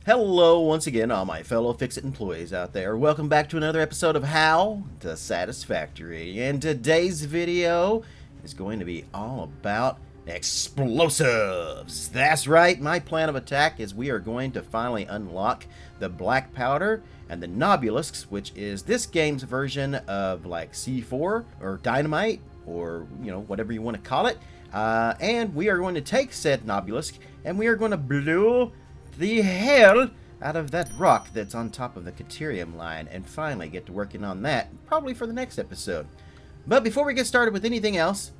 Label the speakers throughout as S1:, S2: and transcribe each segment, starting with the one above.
S1: Hello once again, all my fellow Fix-It employees out there. Welcome back to another episode of How to Satisfactory. And today's video is going to be all about explosives. That's right, my plan of attack is we are going to finally unlock the black powder and the nobulisks, which is this game's version of like C4 or dynamite or, you know, whatever you want to call it. And we are going to take said nobulisk and we are going to blow the hell out of that rock that's on top of the Caterium line and finally get to working on that probably for the next episode. But before we get started with anything else,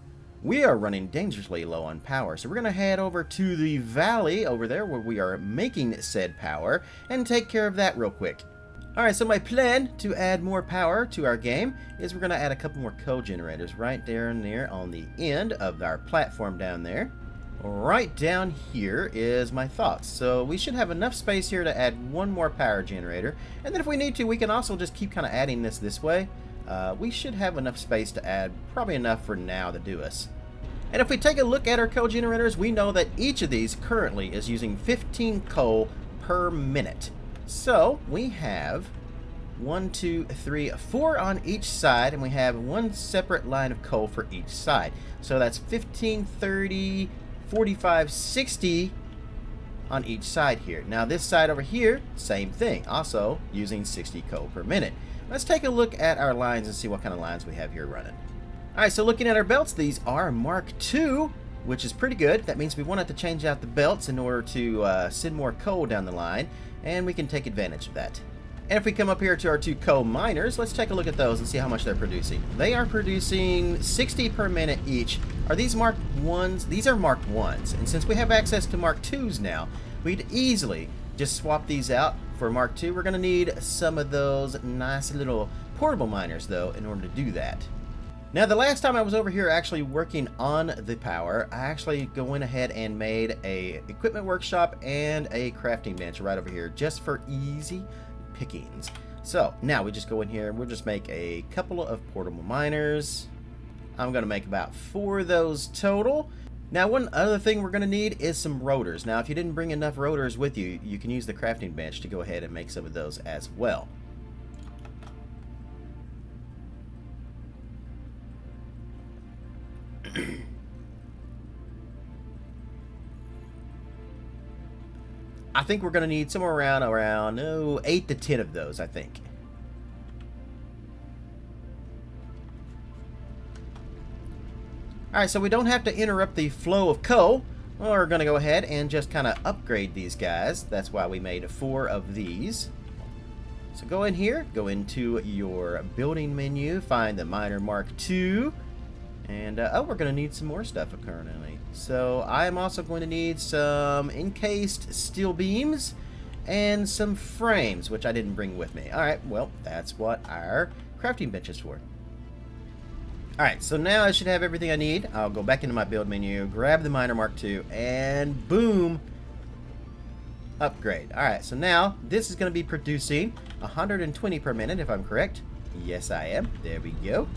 S1: we are running dangerously low on power, so we're going to head over to the valley over there where we are making said power and take care of that real quick. Alright, so my plan to add more power to our game is we're going to add a couple more co-generators right down there on the end of our platform down there. Right down here is my thoughts. So we should have enough space here to add one more power generator. And then if we need to, we can also just keep kind of adding this way. We should have enough space to add, probably enough for now to do us. And if we take a look at our co-generators, we know that each of these currently is using 15 coal per minute. So we have 1, 2, 3, 4 on each side, and we have one separate line of coal for each side. So that's 15, 30, 45, 60 on each side here. Now this side over here, same thing, also using 60 coal per minute. Let's take a look at our lines and see what kind of lines we have here running. Alright, so looking at our belts, these are Mark II, which is pretty good. That means we won't have to change out the belts in order to send more coal down the line, and we can take advantage of that. And if we come up here to our two coal miners, let's take a look at those and see how much they're producing. They are producing 60 per minute each. Are these Mark 1s? These are Mark 1s. And since we have access to Mark 2s now, we'd easily just swap these out for Mark II. We're going to need some of those nice little portable miners, though, in order to do that. Now, the last time I was over here actually working on the power, I actually went ahead and made a equipment workshop and a crafting bench right over here just for easy pickings. So now we just go in here and we'll just make a couple of portable miners. I'm going to make about 4 of those total. Now one other thing we're going to need is some rotors. Now if you didn't bring enough rotors with you, you can use the crafting bench to go ahead and make some of those as well. I think we're going to need somewhere around 8 to 10 of those, I think. Alright, so we don't have to interrupt the flow of coal. We're going to go ahead and just kind of upgrade these guys. That's why we made 4 of these. So go in here, go into your building menu, find the miner Mark II. And, oh, we're going to need some more stuff currently. So I'm also going to need some encased steel beams and some frames, which I didn't bring with me. Alright, well, that's what our crafting bench is for. Alright, so now I should have everything I need. I'll go back into my build menu, grab the miner Mark II, and boom! Upgrade. Alright, so now this is going to be producing 120 per minute, if I'm correct. Yes, I am. There we go.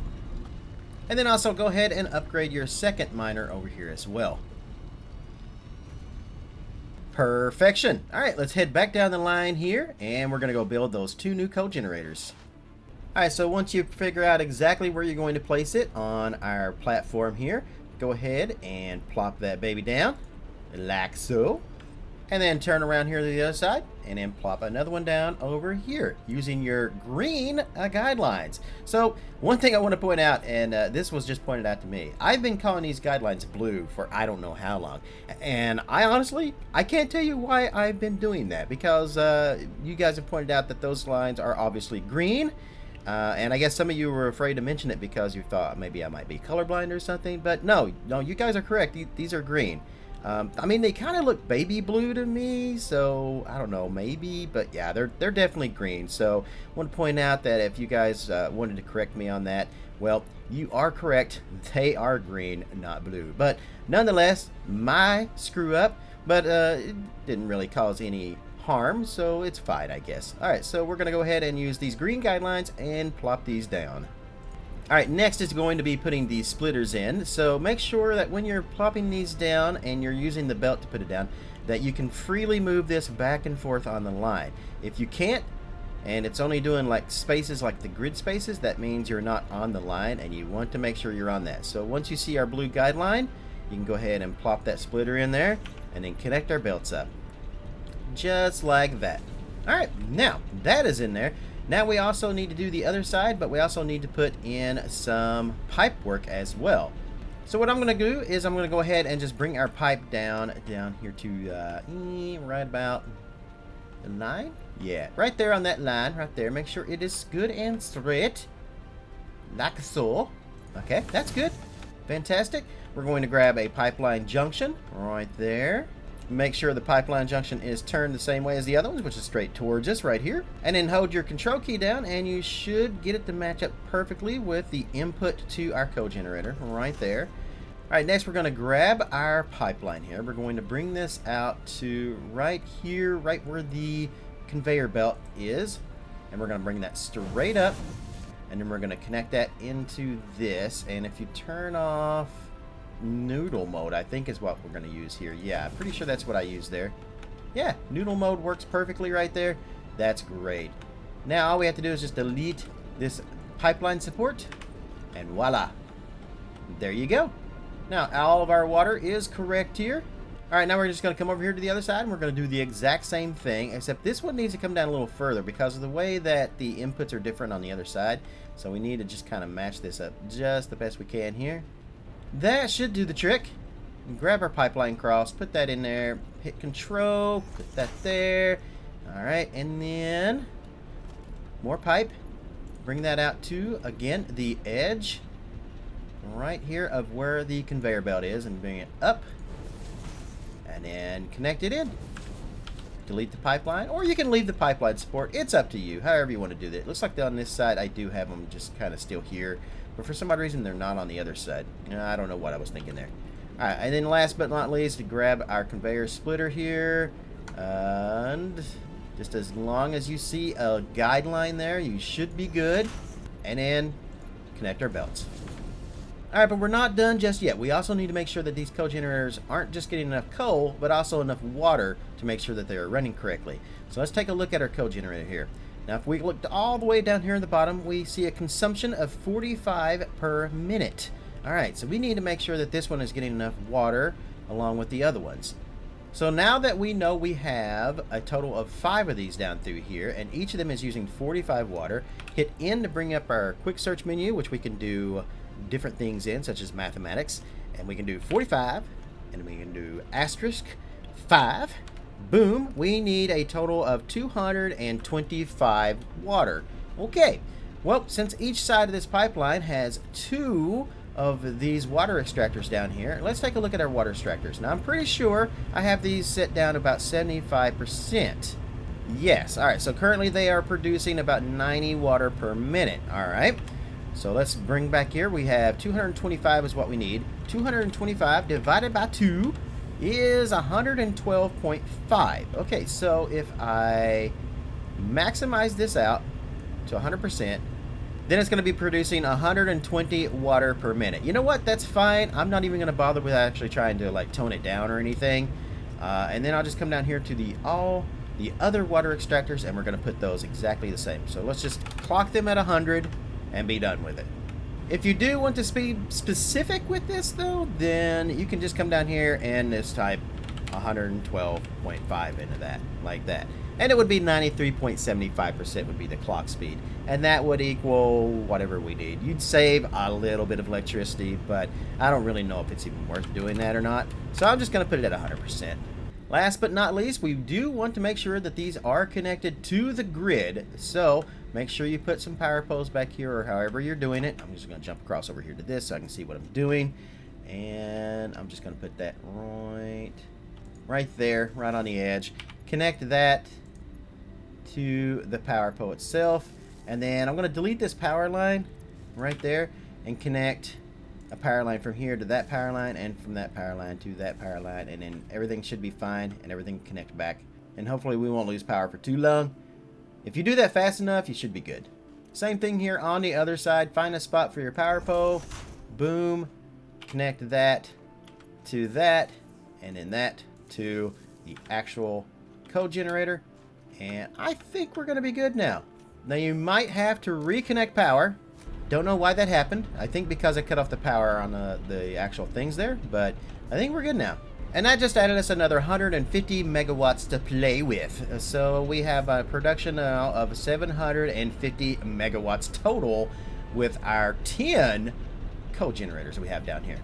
S1: And then also go ahead and upgrade your second miner over here as well. Perfection. Alright, let's head back down the line here and we're going to go build those 2 new co-generators. Alright, so once you figure out exactly where you're going to place it on our platform here, go ahead and plop that baby down like so. And then turn around here to the other side and then plop another one down over here using your green guidelines. So one thing I want to point out, and this was just pointed out to me, I've been calling these guidelines blue for I don't know how long. And I honestly can't tell you why I've been doing that, because you guys have pointed out that those lines are obviously green. And I guess some of you were afraid to mention it because you thought maybe I might be colorblind or something. But no, you guys are correct. These are green. I mean, they kind of look baby blue to me, so I don't know, maybe, but yeah, they're definitely green. So I want to point out that if you guys wanted to correct me on that, well, you are correct. They are green, not blue. But nonetheless, my screw up, but it didn't really cause any harm, so it's fine, I guess. Alright, so we're going to go ahead and use these green guidelines and plop these down. Alright, next is going to be putting these splitters in. So make sure that when you're plopping these down and you're using the belt to put it down, that you can freely move this back and forth on the line. If you can't, and it's only doing like spaces like the grid spaces, that means you're not on the line, and you want to make sure you're on that. So once you see our blue guideline, you can go ahead and plop that splitter in there and then connect our belts up. Just like that. Alright, now that is in there. Now we also need to do the other side, but we also need to put in some pipe work as well. So what I'm going to do is I'm going to go ahead and just bring our pipe down here to right about the line. Yeah, right there on that line, right there. Make sure it is good and straight, like so. Okay, that's good. Fantastic. We're going to grab a pipeline junction right there. Make sure the pipeline junction is turned the same way as the other ones, which is straight towards us right here. And then hold your control key down, and you should get it to match up perfectly with the input to our code generator right there. All right, next we're going to grab our pipeline here. We're going to bring this out to right here, right where the conveyor belt is. And we're going to bring that straight up. And then we're going to connect that into this. And if you turn off noodle mode, I think is what we're going to use here. Yeah, I'm pretty sure that's what I used there. Yeah, noodle mode works perfectly right there. That's great. Now all we have to do is just delete this pipeline support. And voila. There you go. Now all of our water is correct here. Alright, now we're just going to come over here to the other side, and we're going to do the exact same thing, except this one needs to come down a little further because of the way that the inputs are different on the other side. So we need to just kind of match this up just the best we can here. That should do the trick. Grab our pipeline cross, put that in there, hit control, put that there. Alright, and then more pipe. Bring that out to, again, the edge right here of where the conveyor belt is, and bring it up. And then connect it in. Delete the pipeline, or you can leave the pipeline support. It's up to you, however you want to do that. It looks like on this side I do have them just kind of still here, but for some odd reason they're not on the other side. I don't know what I was thinking there. Alright, and then last but not least, to grab our conveyor splitter here, and just as long as you see a guideline there, you should be good. And then connect our belts. Alright, but we're not done just yet. We also need to make sure that these cogenerators aren't just getting enough coal, but also enough water to make sure that they are running correctly. So let's take a look at our cogenerator here. Now, if we look all the way down here in the bottom, we see a consumption of 45 per minute. Alright, so we need to make sure that this one is getting enough water along with the other ones. So now that we know we have a total of 5 of these down through here, and each of them is using 45 water, hit N to bring up our quick search menu, which we can do different things in, such as mathematics, and we can do 45, and we can do asterisk 5. Boom, we need a total of 225 water. Okay, well, since each side of this pipeline has 2 of these water extractors down here, let's take a look at our water extractors. Now, I'm pretty sure I have these set down about 75%. Yes, all right, so currently they are producing about 90 water per minute. All right. So let's bring back here. We have 225 is what we need. 225 divided by 2 is 112.5. Okay, so if I maximize this out to 100%, then it's going to be producing 120 water per minute. You know what? That's fine. I'm not even going to bother with actually trying to like tone it down or anything. And then I'll just come down here to all the other water extractors, and we're going to put those exactly the same. So let's just clock them at 100. And be done with it. If you do want to be specific with this though, then you can just come down here and just type 112.5 into that, like that. And it would be 93.75% would be the clock speed. And that would equal whatever we need. You'd save a little bit of electricity, but I don't really know if it's even worth doing that or not. So I'm just going to put it at 100%. Last but not least, we do want to make sure that these are connected to the grid. So make sure you put some power poles back here or however you're doing it. I'm just going to jump across over here to this so I can see what I'm doing. And I'm just going to put that right there, right on the edge. Connect that to the power pole itself. And then I'm going to delete this power line right there and connect a power line from here to that power line, and from that power line to that power line, and then everything should be fine and everything connect back, and hopefully we won't lose power for too long. If you do that fast enough, you should be good. Same thing here on the other side. Find a spot for your power pole, boom, connect that to that, and then that to the actual code generator. And I think we're going to be good now. Now you might have to reconnect power. Don't know why that happened. I think because I cut off the power on the actual things there, but I think we're good now. And that just added us another 150 megawatts to play with. So we have a production now of 750 megawatts total with our 10 code generators we have down here.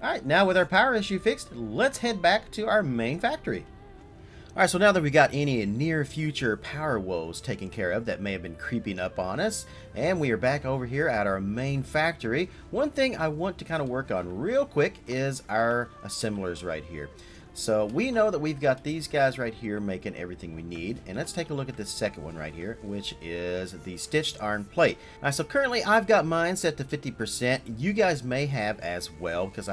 S1: Alright, now with our power issue fixed, let's head back to our main factory. Alright, so now that we got any near future power woes taken care of that may have been creeping up on us, and we are back over here at our main factory, one thing I want to kind of work on real quick is our assemblers right here. So we know that we've got these guys right here making everything we need, and let's take a look at this second one right here, which is the stitched iron plate. Alright, so currently I've got mine set to 50%. You guys may have as well, because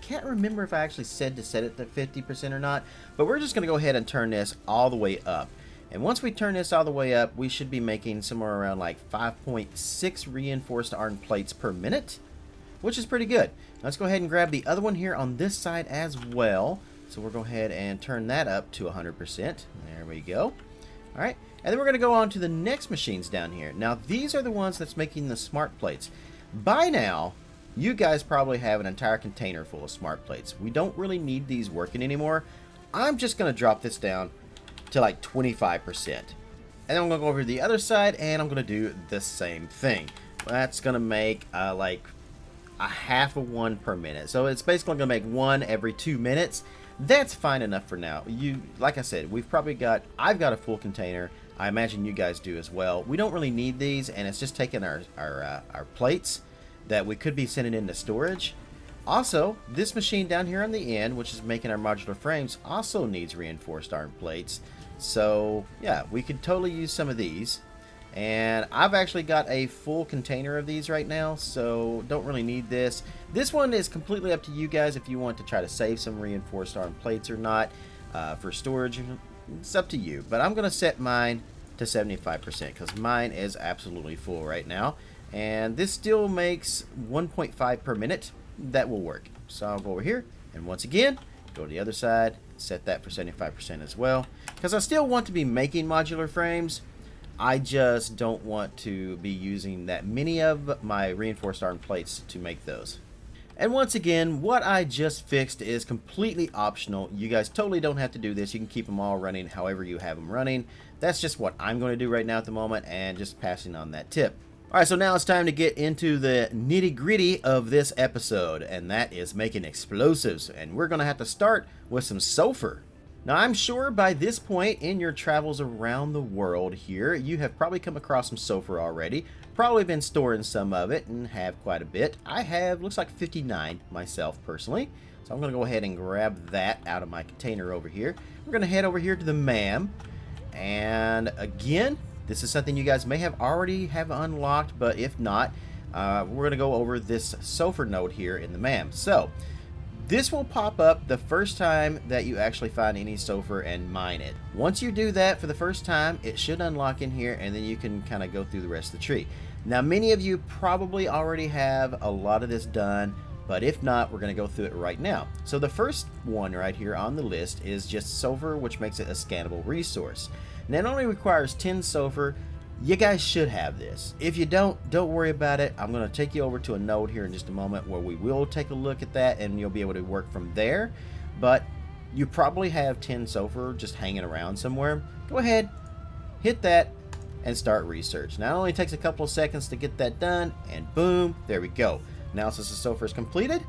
S1: can't remember if I actually said to set it to 50% or not, but we're just going to go ahead and turn this all the way up. And once we turn this all the way up, we should be making somewhere around like 5.6 reinforced iron plates per minute, which is pretty good. Let's go ahead and grab the other one here on this side as well. So we'll go ahead and turn that up to 100%. There we go. Alright, and then we're going to go on to the next machines down here. Now, these are the ones that's making the smart plates. By now, you guys probably have an entire container full of smart plates. We don't really need these working anymore. I'm just going to drop this down to like 25%. And then I'm going to go over to the other side, and I'm going to do the same thing. That's going to make like a half of one per minute. So it's basically going to make one every 2 minutes. That's fine enough for now. Like I said, I've got a full container. I imagine you guys do as well. We don't really need these, and it's just taking our plates that we could be sending into storage. Also, this machine down here on the end, which is making our modular frames, also needs reinforced iron plates. So yeah, we could totally use some of these. And I've actually got a full container of these right now, so don't really need this. This one is completely up to you guys if you want to try to save some reinforced iron plates or not for storage. It's up to you, but I'm going to set mine to 75% because mine is absolutely full right now. And this still makes 1.5 per minute. That will work. So I'll go over here, and once again, go to the other side, set that for 75% as well, because I still want to be making modular frames. I just don't want to be using that many of my reinforced iron plates to make those. And once again, what I just fixed is completely optional. You guys totally don't have to do this. You can keep them all running however you have them running. That's just what I'm going to do right now at the moment, and just passing on that tip. Alright, so now it's time to get into the nitty-gritty of this episode, and that is making explosives. And we're going to have to start with some sulfur. Now, I'm sure by this point in your travels around the world here, you have probably come across some sulfur already. Probably been storing some of it and have quite a bit. I have, looks like 59 myself personally. So I'm going to go ahead and grab that out of my container over here. We're going to head over here to the MAM. And again, this is something you guys may have already have unlocked, but if not, we're going to go over this sulfur node here in the MAM. So this will pop up the first time that you actually find any sulfur and mine it. Once you do that for the first time, it should unlock in here, and then you can kind of go through the rest of the tree. Now, many of you probably already have a lot of this done, but if not, we're going to go through it right now. So the first one right here on the list is just sulfur, which makes it a scannable resource. Now, it only requires 10 sulfur. You guys should have this. If you don't worry about it. I'm going to take you over to a node here in just a moment where we will take a look at that, and you'll be able to work from there. But you probably have 10 sulfur just hanging around somewhere. Go ahead, hit that, and start research. Now, it only takes a couple of seconds to get that done, and boom, there we go. Now, since the sulfur is completed,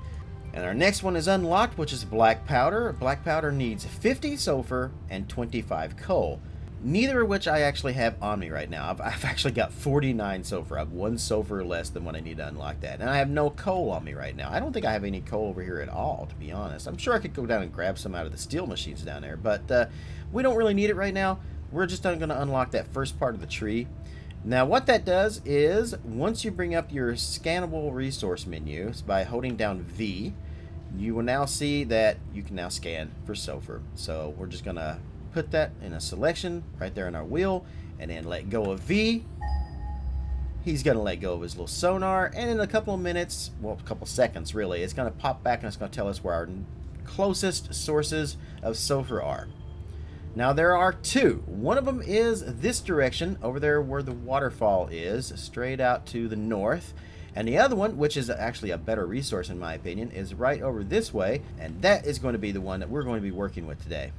S1: and our next one is unlocked, which is black powder. Black powder needs 50 sulfur and 25 coal. Neither of which I actually have on me right now. I've actually got 49 sulfur. I have 1 sulfur less than what I need to unlock that. And I have no coal on me right now. I don't think I have any coal over here at all, to be honest. I'm sure I could go down and grab some out of the steel machines down there, but we don't really need it right now. We're just going to unlock that first part of the tree. Now, what that does is, once you bring up your scannable resource menu by holding down V, you will now see that you can now scan for sulfur. So we're just going to put that in a selection right there on our wheel, and then let go of V. He's going to let go of his little sonar, and in a couple of minutes, well, a couple seconds really, it's going to pop back and it's going to tell us where our closest sources of sulfur are. Now there are two. One of them is this direction over there where the waterfall is, straight out to the north. And the other one, which is actually a better resource in my opinion, is right over this way. And that is going to be the one that we're going to be working with today.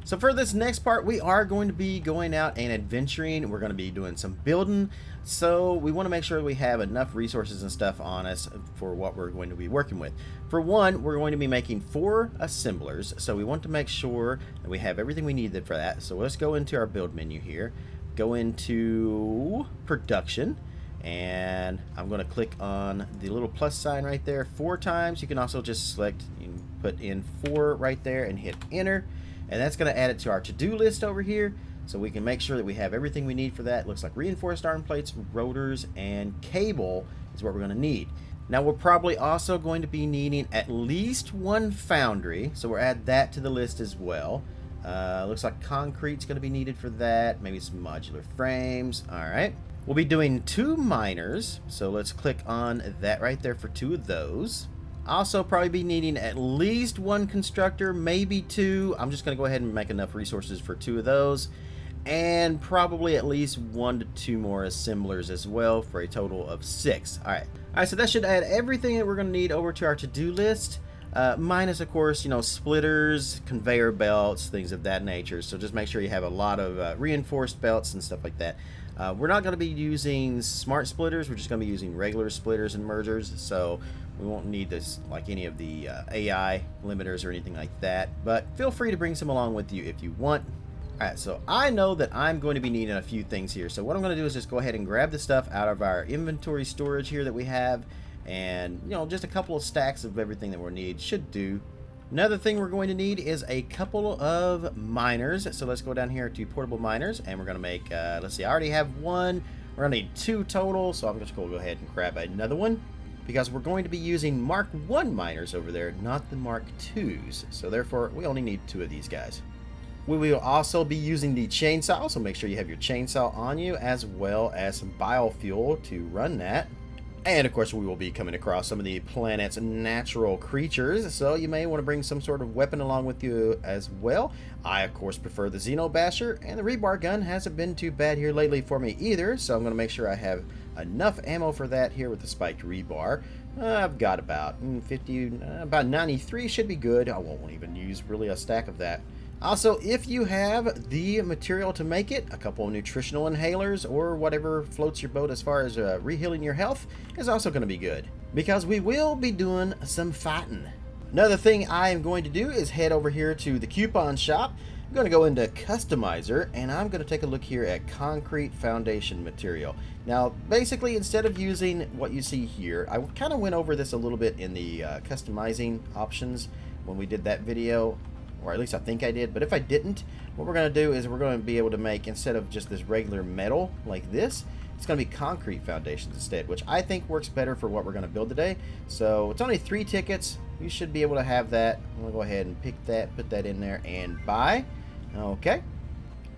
S1: So for this next part, we are going to be going out and adventuring. We're going to be doing some building. So we want to make sure we have enough resources and stuff on us for what we're going to be working with. For one, we're going to be making 4 assemblers. So we want to make sure that we have everything we need for that. So let's go into our build menu here. Go into production. And I'm going to click on the little plus sign right there 4 times. You can also just select, you can put in 4 right there and hit enter. And that's going to add it to our to-do list over here, so we can make sure that we have everything we need for that. Looks like reinforced arm plates, rotors, and cable is what we're going to need. Now we're probably also going to be needing at least 1 foundry, so we'll add that to the list as well. Looks like concrete's going to be needed for that, maybe some modular frames. Alright, we'll be doing 2 miners, so let's click on that right there for 2 of those. Also probably be needing at least 1 constructor, maybe 2. I'm just going to go ahead and make enough resources for 2 of those. And probably at least 1 to 2 more assemblers as well for a total of 6. Alright, so that should add everything that we're going to need over to our to-do list. Minus, of course, you know, splitters, conveyor belts, things of that nature. So just make sure you have a lot of reinforced belts and stuff like that. We're not going to be using smart splitters. We're just going to be using regular splitters and mergers. So we won't need this like any of the AI limiters or anything like that. But feel free to bring some along with you if you want. Alright, so I know that I'm going to be needing a few things here. So what I'm going to do is just go ahead and grab the stuff out of our inventory storage here that we have. And, you know, just a couple of stacks of everything that we'll need should do. Another thing we're going to need is a couple of miners. So let's go down here to portable miners. And we're going to make, let's see, I already have 1. We're going to need 2 total. So I'm just going to go ahead and grab another one, because we're going to be using Mark 1 miners over there, not the Mark 2s. So therefore, we only need 2 of these guys. We will also be using the chainsaw, so make sure you have your chainsaw on you, as well as some biofuel to run that. And of course, we will be coming across some of the planet's natural creatures, so you may want to bring some sort of weapon along with you as well. I, of course, prefer the Xeno Basher, and the rebar gun hasn't been too bad here lately for me either, so I'm going to make sure I have enough ammo for that here with the spiked rebar. I've got about 50, about 93 should be good. I won't even use really a stack of that. Also, if you have the material to make it, a couple of nutritional inhalers or whatever floats your boat as far as rehealing your health is also going to be good, because we will be doing some fighting. Another thing I am going to do is head over here to the coupon shop. I'm going to go into Customizer, and I'm going to take a look here at concrete foundation material. Now, basically, instead of using what you see here, I kind of went over this a little bit in the customizing options when we did that video. Or at least I think I did, but if I didn't, what we're going to do is we're going to be able to make, instead of just this regular metal like this, it's going to be concrete foundations instead, which I think works better for what we're going to build today. So it's only 3 tickets. You should be able to have that. I'm going to go ahead and pick that, put that in there, and buy. Okay.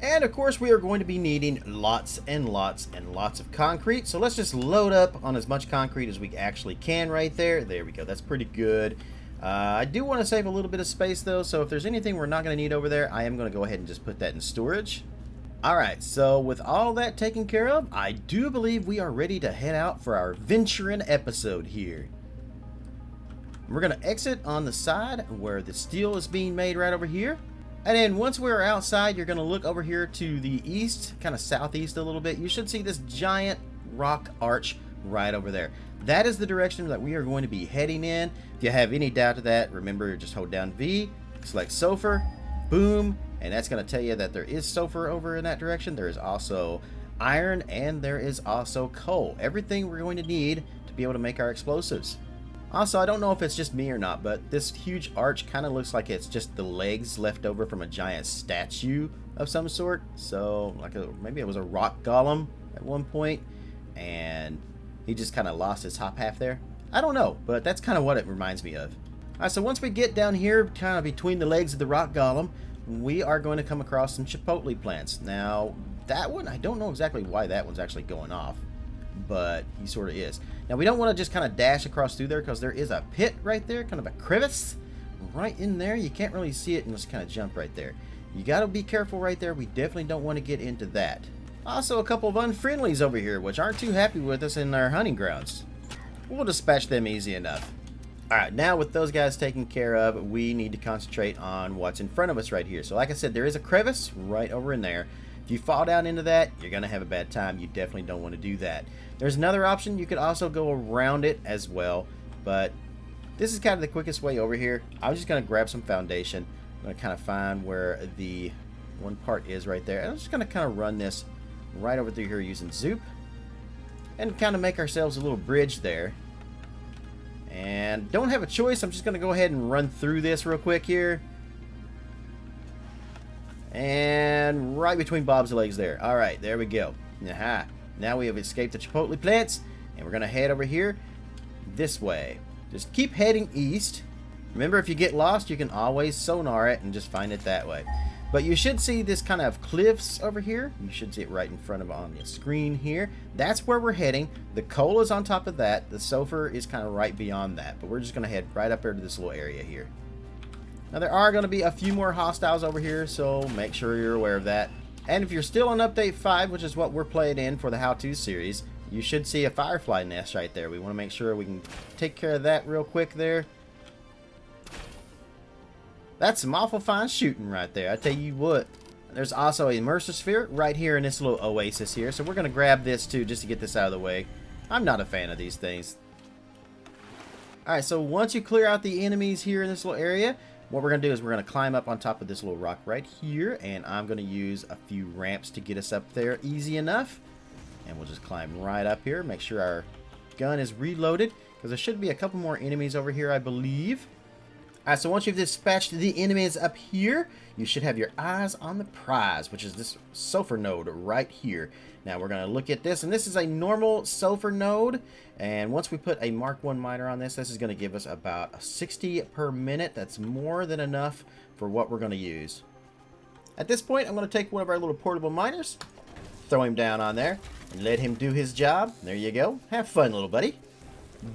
S1: And of course, we are going to be needing lots and lots and lots of concrete. So let's just load up on as much concrete as we actually can right there. There we go. That's pretty good. I do want to save a little bit of space though, so if there's anything we're not going to need over there, I am going to go ahead and just put that in storage. Alright, so with all that taken care of, I do believe we are ready to head out for our venturing episode here. We're going to exit on the side where the steel is being made right over here. And then once we're outside, you're going to look over here to the east, kind of southeast a little bit. You should see this giant rock arch right over there. That is the direction that we are going to be heading in. If you have any doubt of that, remember, just hold down V, select sulfur, boom, and that's going to tell you that there is sulfur over in that direction. There is also iron, and there is also coal. Everything we're going to need to be able to make our explosives. Also, I don't know if it's just me or not, but this huge arch kind of looks like it's just the legs left over from a giant statue of some sort. So, like maybe it was a rock golem at one point, and he just kind of lost his top half there. I don't know, but that's kind of what it reminds me of. Alright, so once we get down here, kind of between the legs of the rock golem, we are going to come across some chipotle plants. Now, that one, I don't know exactly why that one's actually going off, but he sort of is. Now, we don't want to just kind of dash across through there, because there is a pit right there, kind of a crevice right in there. You can't really see it and just kind of jump right there. You got to be careful right there. We definitely don't want to get into that. Also, a couple of unfriendlies over here, which aren't too happy with us in our hunting grounds. We'll dispatch them easy enough. Alright, now with those guys taken care of, we need to concentrate on what's in front of us right here. So like I said, there is a crevice right over in there. If you fall down into that, you're going to have a bad time. You definitely don't want to do that. There's another option. You could also go around it as well. But this is kind of the quickest way over here. I'm just going to grab some foundation. I'm going to kind of find where the one part is right there. And I'm just going to kind of run this right over through here using Zoop. And kind of make ourselves a little bridge there. And don't have a choice. I'm just going to go ahead and run through this real quick here. And right between Bob's legs there. Alright, there we go. Aha. Now we have escaped the chipotle plants. And we're going to head over here this way. Just keep heading east. Remember, if you get lost, you can always sonar it and just find it that way. But you should see this kind of cliffs over here. You should see it right in front of on the screen here. That's where we're heading. The coal is on top of that. The sulfur is kind of right beyond that. But we're just going to head right up into this little area here. Now, there are going to be a few more hostiles over here, so make sure you're aware of that. And if you're still on Update 5, which is what we're playing in for the how-to series, you should see a firefly nest right there. We want to make sure we can take care of that real quick there. That's some awful fine shooting right there, I tell you what. There's also a Mercer Sphere right here in this little oasis here, so we're going to grab this too just to get this out of the way. I'm not a fan of these things. Alright, so once you clear out the enemies here in this little area, what we're going to do is we're going to climb up on top of this little rock right here, and I'm going to use a few ramps to get us up there easy enough. And we'll just climb right up here, make sure our gun is reloaded, because there should be a couple more enemies over here, I believe. Alright, so once you've dispatched the enemies up here, you should have your eyes on the prize, which is this sulfur node right here. Now we're going to look at this, and this is a normal sulfur node, and once we put a Mark 1 miner on this, this is going to give us about 60 per minute. That's more than enough for what we're going to use. At this point, I'm going to take one of our little portable miners, throw him down on there, and let him do his job. There you go. Have fun, little buddy.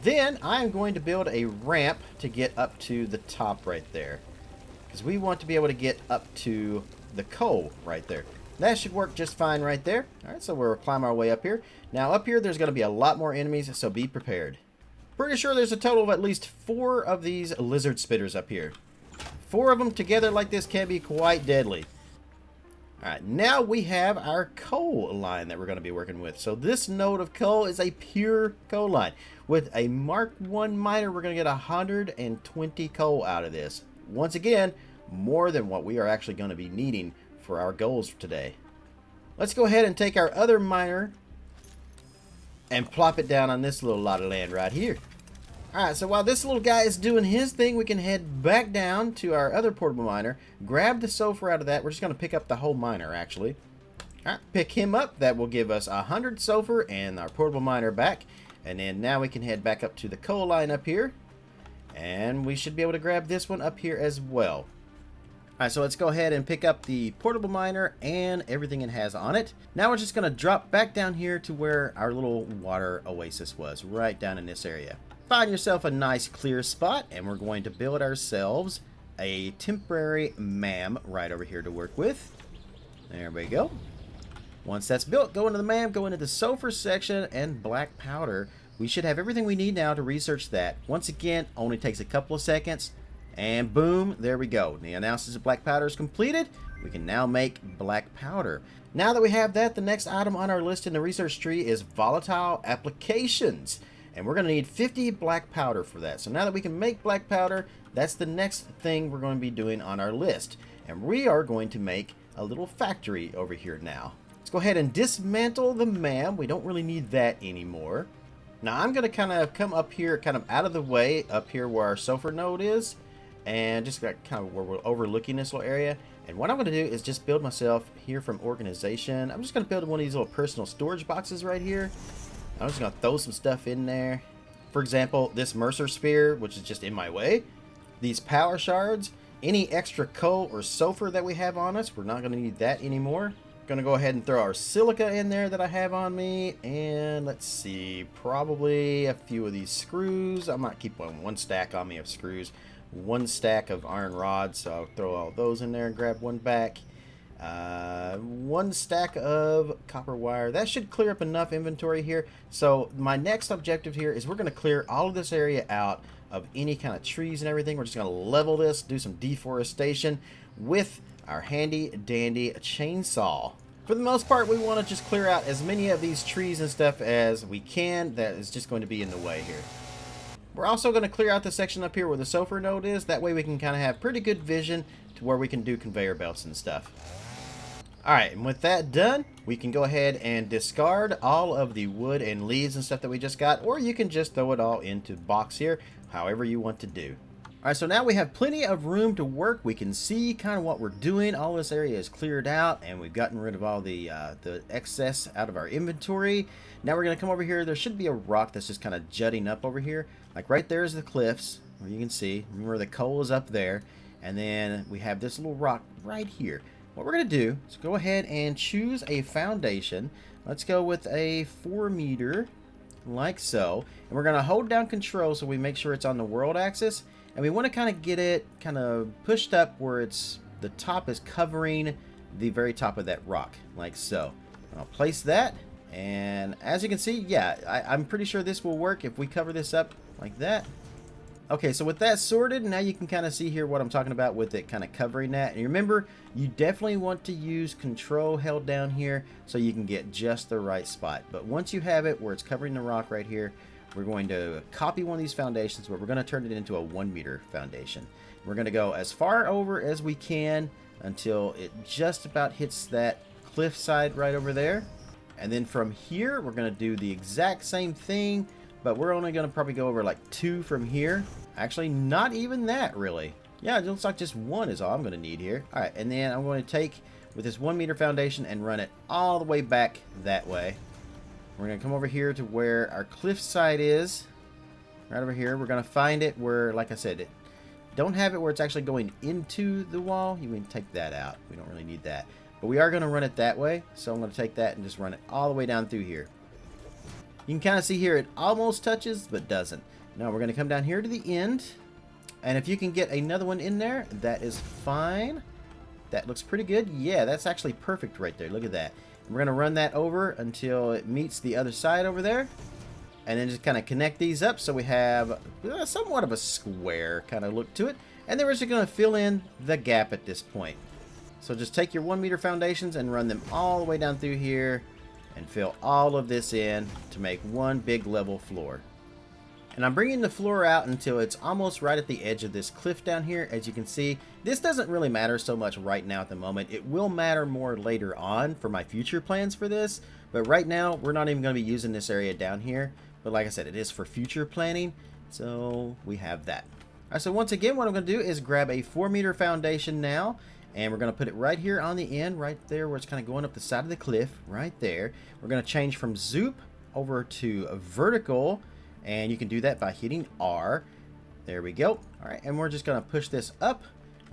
S1: Then I'm going to build a ramp to get up to the top right there, because we want to be able to get up to the coal right there. That should work just fine right there. Alright, so we'll climb our way up here. Now up here there's going to be a lot more enemies, so be prepared. Pretty sure there's a total of at least 4 of these lizard spitters up here. 4 of them together like this can be quite deadly. Alright, now we have our coal line that we're going to be working with. So this node of coal is a pure coal line. With a Mark 1 miner, we're going to get 120 coal out of this. Once again, more than what we are actually going to be needing for our goals today. Let's go ahead and take our other miner and plop it down on this little lot of land right here. Alright, so while this little guy is doing his thing, we can head back down to our other portable miner, grab the sulfur out of that. We're just going to pick up the whole miner, actually. Alright, pick him up. That will give us 100 sulfur and our portable miner back. And then now we can head back up to the coal line up here. And we should be able to grab this one up here as well. Alright, so let's go ahead and pick up the portable miner and everything it has on it. Now we're just going to drop back down here to where our little water oasis was, right down in this area. Find yourself a nice clear spot, and we're going to build ourselves a temporary MAM right over here to work with. There we go. Once that's built, go into the MAM, go into the sulfur section, and black powder. We should have everything we need now to research that. Once again, only takes a couple of seconds. And boom, there we go. The analysis of black powder is completed. We can now make black powder. Now that we have that, the next item on our list in the research tree is volatile applications. And we're going to need 50 black powder for that. So now that we can make black powder, that's the next thing we're going to be doing on our list. And we are going to make a little factory over here now. Let's go ahead and dismantle the MAM. We don't really need that anymore. Now I'm going to kind of come up here, kind of out of the way, up here where our sulfur node is. And just got kind of where we're overlooking this little area. And what I'm going to do is just build myself here from organization. I'm just going to build one of these little personal storage boxes right here. I'm just going to throw some stuff in there. For example, this Mercer Sphere, which is just in my way. These power shards. Any extra coal or sulfur that we have on us, we're not going to need that anymore. Going to go ahead and throw our silica in there that I have on me. And let's see, probably a few of these screws. I might keep one stack on me of screws. 1 stack of iron rods, so I'll throw all those in there and grab one back. 1 stack of copper wire. That should clear up enough inventory here. So my next objective here is we're going to clear all of this area out of any kind of trees and everything. We're just going to level this, do some deforestation with our handy dandy chainsaw. For the most part, we want to just clear out as many of these trees and stuff as we can. That is just going to be in the way here. We're also going to clear out the section up here where the sulfur node is. That way we can kind of have pretty good vision to where we can do conveyor belts and stuff. Alright, and with that done, we can go ahead and discard all of the wood and leaves and stuff that we just got, or you can just throw it all into the box here, however you want to do. Alright, so now we have plenty of room to work. We can see kind of what we're doing. All this area is cleared out, and we've gotten rid of all the excess out of our inventory. Now we're going to come over here. There should be a rock that's just kind of jutting up over here. Like right there is the cliffs, where you can see. Remember, the coal is up there. And then we have this little rock right here. What we're going to do is go ahead and choose a foundation. Let's go with a 4 meter, like so. And we're going to hold down control so we make sure it's on the world axis. And we want to kind of get it kind of pushed up where it's the top is covering the very top of that rock, like so. I'll place that, and as you can see, yeah, I'm pretty sure this will work if we cover this up like that. Okay, so with that sorted, now you can kind of see here what I'm talking about with it kind of covering that. And remember, you definitely want to use control held down here so you can get just the right spot. But once you have it where it's covering the rock right here, we're going to copy one of these foundations, but we're going to turn it into a 1 meter foundation. We're going to go as far over as we can until it just about hits that cliff side right over there. And then from here, we're going to do the exact same thing, but we're only going to probably go over like 2 from here. Actually, not even that really. Yeah, it looks like just 1 is all I'm going to need here. All right, and then I'm going to take with this 1 meter foundation and run it all the way back that way. We're going to come over here to where our cliff side is. Right over here. We're going to find it where, like I said, don't have it where it's actually going into the wall. You can take that out. We don't really need that. But we are going to run it that way. So I'm going to take that and just run it all the way down through here. You can kind of see here it almost touches, but doesn't. Now we're going to come down here to the end. And if you can get another one in there, that is fine. That looks pretty good. Yeah, that's actually perfect right there. Look at that. We're going to run that over until it meets the other side over there. And then just kind of connect these up so we have somewhat of a square kind of look to it. And then we're just going to fill in the gap at this point. So just take your 1 meter foundations and run them all the way down through here. And fill all of this in to make one big level floor. And I'm bringing the floor out until it's almost right at the edge of this cliff down here. As you can see, this doesn't really matter so much right now at the moment. It will matter more later on for my future plans for this. But right now, we're not even going to be using this area down here. But like I said, it is for future planning. So we have that. All right, so once again, what I'm going to do is grab a 4 meter foundation now. And we're going to put it right here on the end, right there where it's kind of going up the side of the cliff, right there. We're going to change from zoop over to vertical. And you can do that by hitting R. There we go. All right, and we're just going to push this up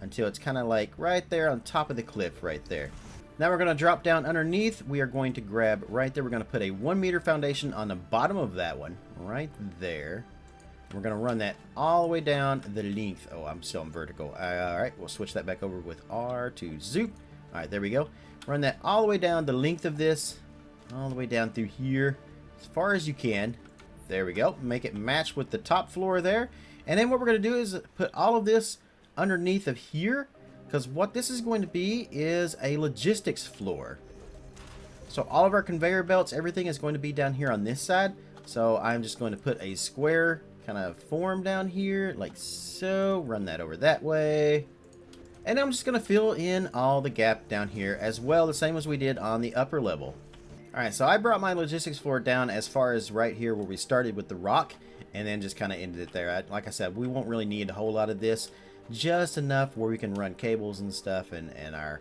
S1: until it's kind of like right there on top of the cliff right there. Now we're going to drop down underneath. We are going to grab right there. We're going to put a 1 meter foundation on the bottom of that one, right there. We're going to run that all the way down the length. Oh, I'm still on vertical. All right, we'll switch that back over with R to zoop. All right, there we go. Run that all the way down the length of this, all the way down through here, as far as you can. There we go. Make it match with the top floor there. And then what we're going to do is put all of this underneath of here, because what this is going to be is a logistics floor. So all of our conveyor belts, everything is going to be down here on this side. So I'm just going to put a square kind of form down here like so. Run that over that way. And I'm just going to fill in all the gap down here as well, the same as we did on the upper level. Alright, so I brought my logistics floor down as far as right here where we started with the rock, and then just kind of ended it there. Like I said, we won't really need a whole lot of this, just enough where we can run cables and stuff and our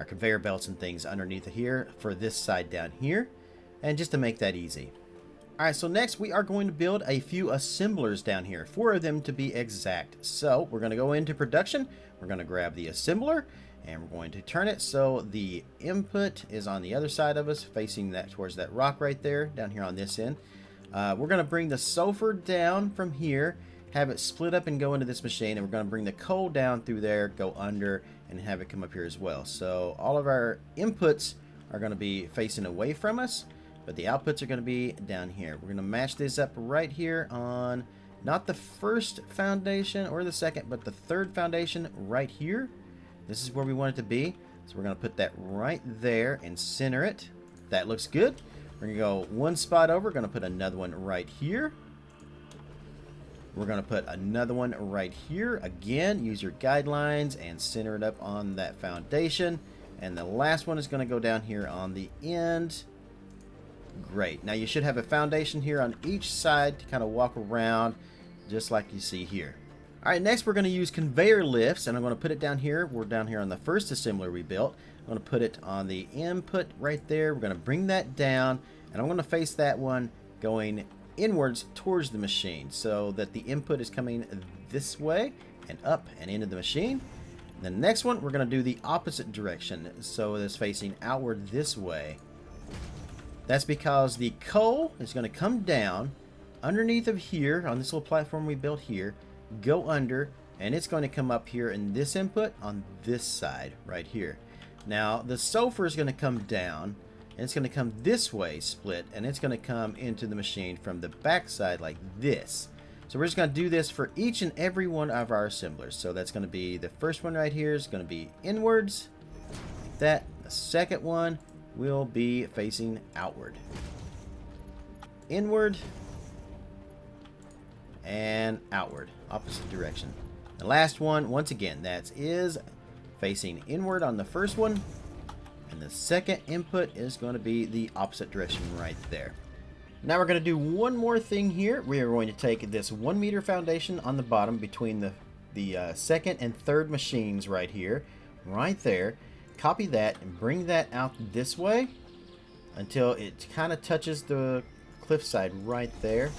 S1: conveyor belts and things underneath here for this side down here, and just to make that easy. Alright, so next we are going to build a few assemblers down here, 4 of them to be exact. So we're going to go into production, we're going to grab the assembler, and we're going to turn it so the input is on the other side of us, facing that towards that rock right there, down here on this end. We're going to bring the sulfur down from here, have it split up and go into this machine, and we're going to bring the coal down through there, go under, and have it come up here as well. So all of our inputs are going to be facing away from us, but the outputs are going to be down here. We're going to match this up right here on not the first foundation or the second, but the third foundation right here. This is where we want it to be. So we're going to put that right there and center it. That looks good. We're going to go one spot over. We're going to put another one right here. We're going to put another one right here. Again, use your guidelines and center it up on that foundation. And the last one is going to go down here on the end. Great. Now you should have a foundation here on each side to kind of walk around just like you see here. Alright, next we're going to use conveyor lifts, and I'm going to put it down here. We're down here on the first assembler we built. I'm going to put it on the input right there. We're going to bring that down, and I'm going to face that one going inwards towards the machine so that the input is coming this way and up and into the machine. The next one we're going to do the opposite direction, so it's facing outward this way. That's because the coal is going to come down underneath of here on this little platform we built here, go under, and it's going to come up here in this input on this side right here. Now the sulfur is going to come down, and it's going to come this way split, and it's going to come into the machine from the back side like this. So we're just going to do this for each and every one of our assemblers. So that's going to be the first one right here is going to be inwards. That the second one will be facing outward, inward, and outward, opposite direction. The last one, once again, that is facing inward on the first one, and the second input is going to be the opposite direction right there. Now we're going to do one more thing here. We are going to take this 1 meter foundation on the bottom between the second and third machines right here, right there. Copy that and bring that out this way until it kind of touches the cliffside right there.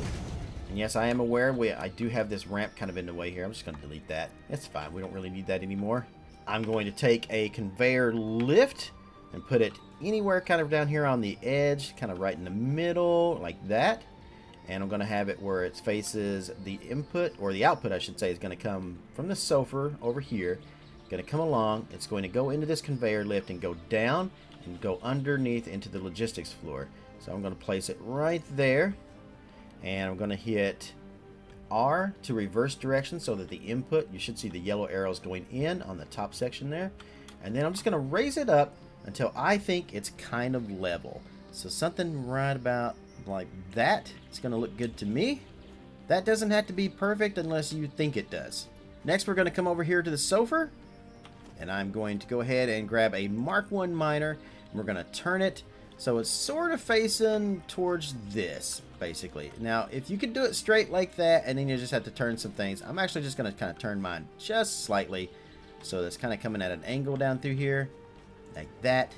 S1: And yes, I am aware I do have this ramp kind of in the way here. I'm just going to delete that. It's fine. We don't really need that anymore. I'm going to take a conveyor lift and put it anywhere kind of down here on the edge, kind of right in the middle, like that. And I'm going to have it where it faces the input, or the output I should say, is going to come from the sulfur over here. Going to come along. It's going to go into this conveyor lift and go down and go underneath into the logistics floor. So I'm going to place it right there. And I'm going to hit R to reverse direction so that the input, you should see the yellow arrows going in on the top section there. And then I'm just going to raise it up until I think it's kind of level. So something right about like that. It's going to look good to me. That doesn't have to be perfect unless you think it does. Next we're going to come over here to the sulfur. And I'm going to go ahead and grab a Mark 1 miner. And we're going to turn it so it's sort of facing towards this, basically. Now, if you could do it straight like that, and then you just have to turn some things, I'm actually just going to kind of turn mine just slightly. So that's kind of coming at an angle down through here, like that.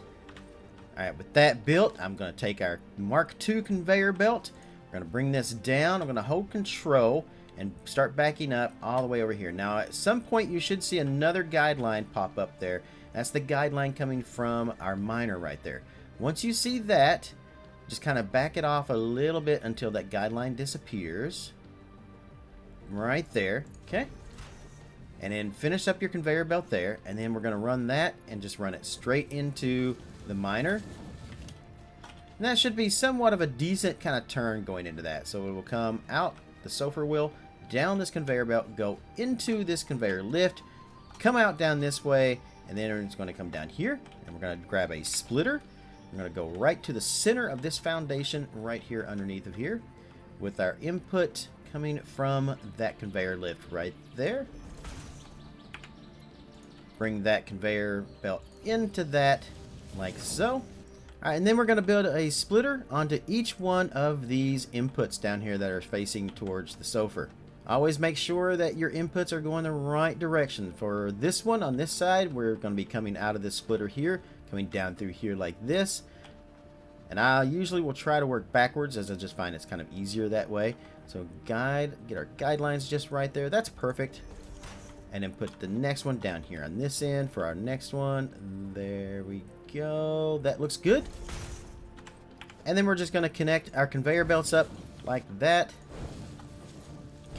S1: Alright, with that built, I'm going to take our Mark II conveyor belt. We're going to bring this down. I'm going to hold control and start backing up all the way over here. Now, at some point, you should see another guideline pop up there. That's the guideline coming from our miner right there. Once you see that, just kind of back it off a little bit until that guideline disappears. Right there. Okay. And then finish up your conveyor belt there. And then we're going to run that and just run it straight into the miner. And that should be somewhat of a decent kind of turn going into that. So it will come out the sulfur wheel, down this conveyor belt, go into this conveyor lift, come out down this way, and then it's going to come down here. And we're going to grab a splitter. We're going to go right to the center of this foundation right here underneath of here with our input coming from that conveyor lift right there. Bring that conveyor belt into that like so. All right, and then we're going to build a splitter onto each one of these inputs down here that are facing towards the sulfur. Always make sure that your inputs are going the right direction. For this one on this side, we're going to be coming out of this splitter here, coming down through here like this. And I usually will try to work backwards, as I just find it's kind of easier that way. So get our guidelines just right there. That's perfect. And then put the next one down here on this end for our next one. There we go. That looks good. And then we're just going to connect our conveyor belts up like that.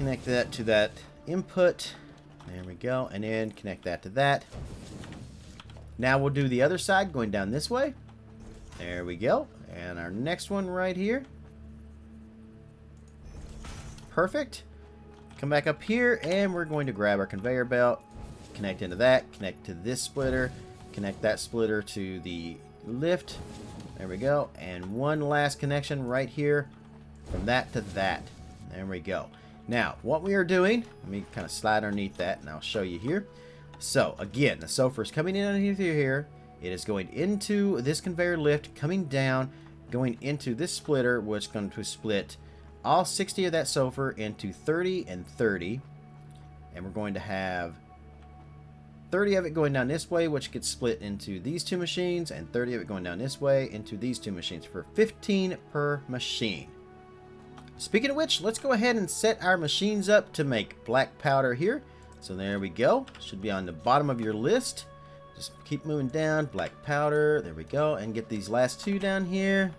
S1: Connect that to that input. There we go. And then connect that to that. Now we'll do the other side going down this way. There we go. And our next one right here. Perfect. Come back up here and we're going to grab our conveyor belt. Connect into that. Connect to this splitter. Connect that splitter to the lift. There we go. And one last connection right here from that to that. There we go. Now, what we are doing, let me kind of slide underneath that and I'll show you here. So, again, the sulfur is coming in underneath here. It is going into this conveyor lift, coming down, going into this splitter, which is going to split all 60 of that sulfur into 30 and 30. And we're going to have 30 of it going down this way, which gets split into these two machines, and 30 of it going down this way into these two machines for 15 per machine. Speaking of which, let's go ahead and set our machines up to make black powder here. So there we go. Should be on the bottom of your list. Just keep moving down. Black powder. There we go. And get these last two down here.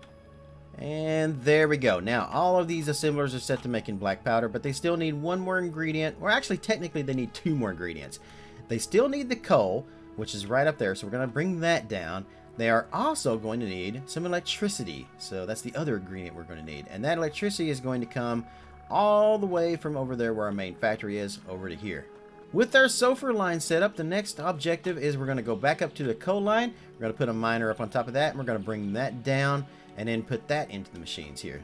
S1: And there we go. Now, all of these assemblers are set to making black powder, but they still need one more ingredient. Or actually, technically, they need two more ingredients. They still need the coal, which is right up there. So we're going to bring that down. They are also going to need some electricity. So that's the other ingredient we're going to need. And that electricity is going to come all the way from over there where our main factory is over to here. With our sulfur line set up, the next objective is we're going to go back up to the coal line. We're going to put a miner up on top of that, and we're going to bring that down and then put that into the machines here.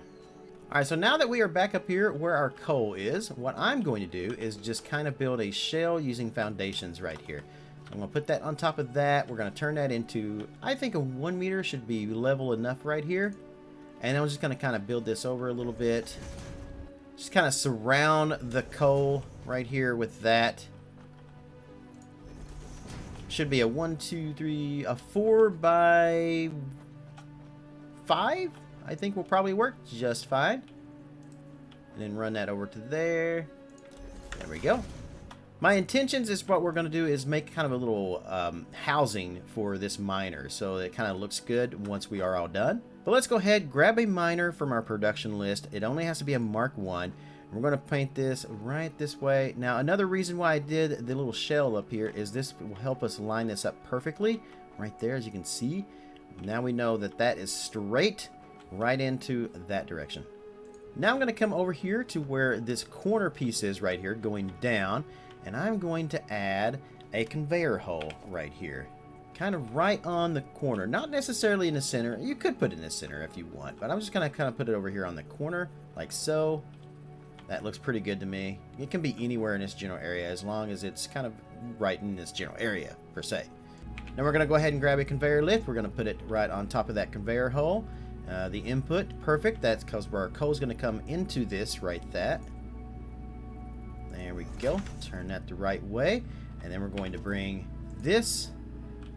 S1: Alright, so now that we are back up here where our coal is, what I'm going to do is just kind of build a shell using foundations right here. I'm going to put that on top of that. We're going to turn that into, I think a 1 meter should be level enough right here. And I'm just going to kind of build this over a little bit. Just kind of surround the coal right here with that. Should be a 1, 2, 3, a 4 by 5. I think will probably work just fine. And then run that over to there. There we go. My intentions is what we're going to do is make kind of a little housing for this miner. So it kind of looks good once we are all done. But let's go ahead, grab a miner from our production list. It only has to be a Mark 1. We're going to paint this right this way. Now, another reason why I did the little shell up here is this will help us line this up perfectly. Right there, as you can see. Now we know that that is straight right into that direction. Now I'm going to come over here to where this corner piece is right here going down. And I'm going to add a conveyor hole right here. Kind of right on the corner. Not necessarily in the center. You could put it in the center if you want. But I'm just going to kind of put it over here on the corner. Like so. That looks pretty good to me. It can be anywhere in this general area as long as it's kind of right in this general area per se. Now we're going to go ahead and grab a conveyor lift. We're going to put it right on top of that conveyor hole. The input, perfect. That's because where our coal is going to come into this right that. There we go. Turn that the right way. And then we're going to bring this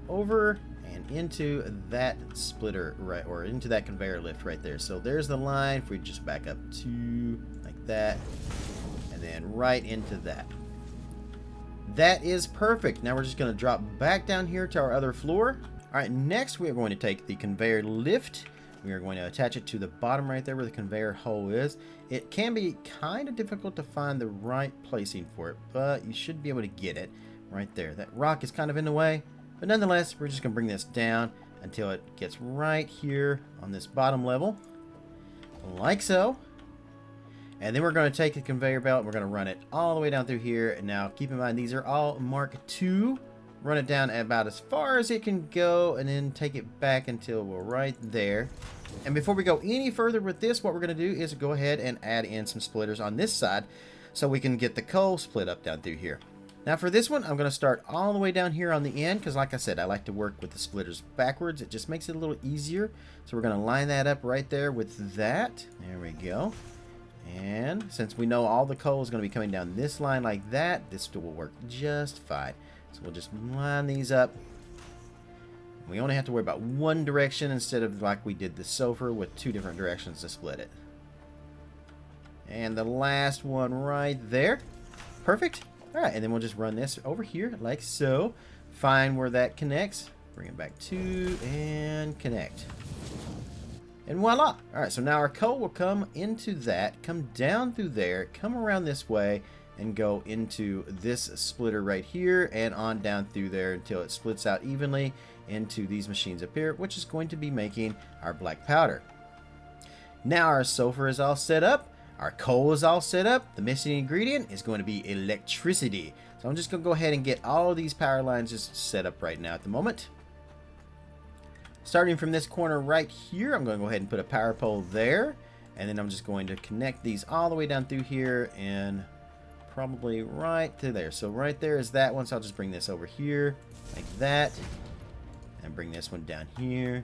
S1: over and into that splitter right, or into that conveyor lift right there. So there's the line. If we just back up to like that, and then right into that. That is perfect. Now we're just going to drop back down here to our other floor. All right, next we are going to take the conveyor lift. We are going to attach it to the bottom right there where the conveyor hole is. It can be kind of difficult to find the right placing for it, but you should be able to get it right there. That rock is kind of in the way, but nonetheless, we're just going to bring this down until it gets right here on this bottom level, like so. And then we're going to take the conveyor belt and we're going to run it all the way down through here. And now keep in mind, these are all Mark II. Run it down about as far as it can go and then take it back until we're right there. And before we go any further with this, what we're going to do is go ahead and add in some splitters on this side so we can get the coal split up down through here. Now for this one, I'm going to start all the way down here on the end because like I said, I like to work with the splitters backwards. It just makes it a little easier. So we're going to line that up right there with that. There we go. And since we know all the coal is going to be coming down this line like that, this will work just fine. So we'll just line these up. We only have to worry about one direction instead of like we did the sulfur with two different directions to split it. And the last one right there. Perfect. All right, and then we'll just run this over here like so. Find where that connects. Bring it back to and connect. And voila! Alright, so now our coal will come into that, come down through there, come around this way, and go into this splitter right here, and on down through there until it splits out evenly into these machines up here, which is going to be making our black powder. Now our sulfur is all set up, our coal is all set up, the missing ingredient is going to be electricity. So I'm just going to go ahead and get all of these power lines just set up right now at the moment. Starting from this corner right here, I'm going to go ahead and put a power pole there, and then I'm just going to connect these all the way down through here and probably right to there. So right there is that one, so I'll just bring this over here like that, and bring this one down here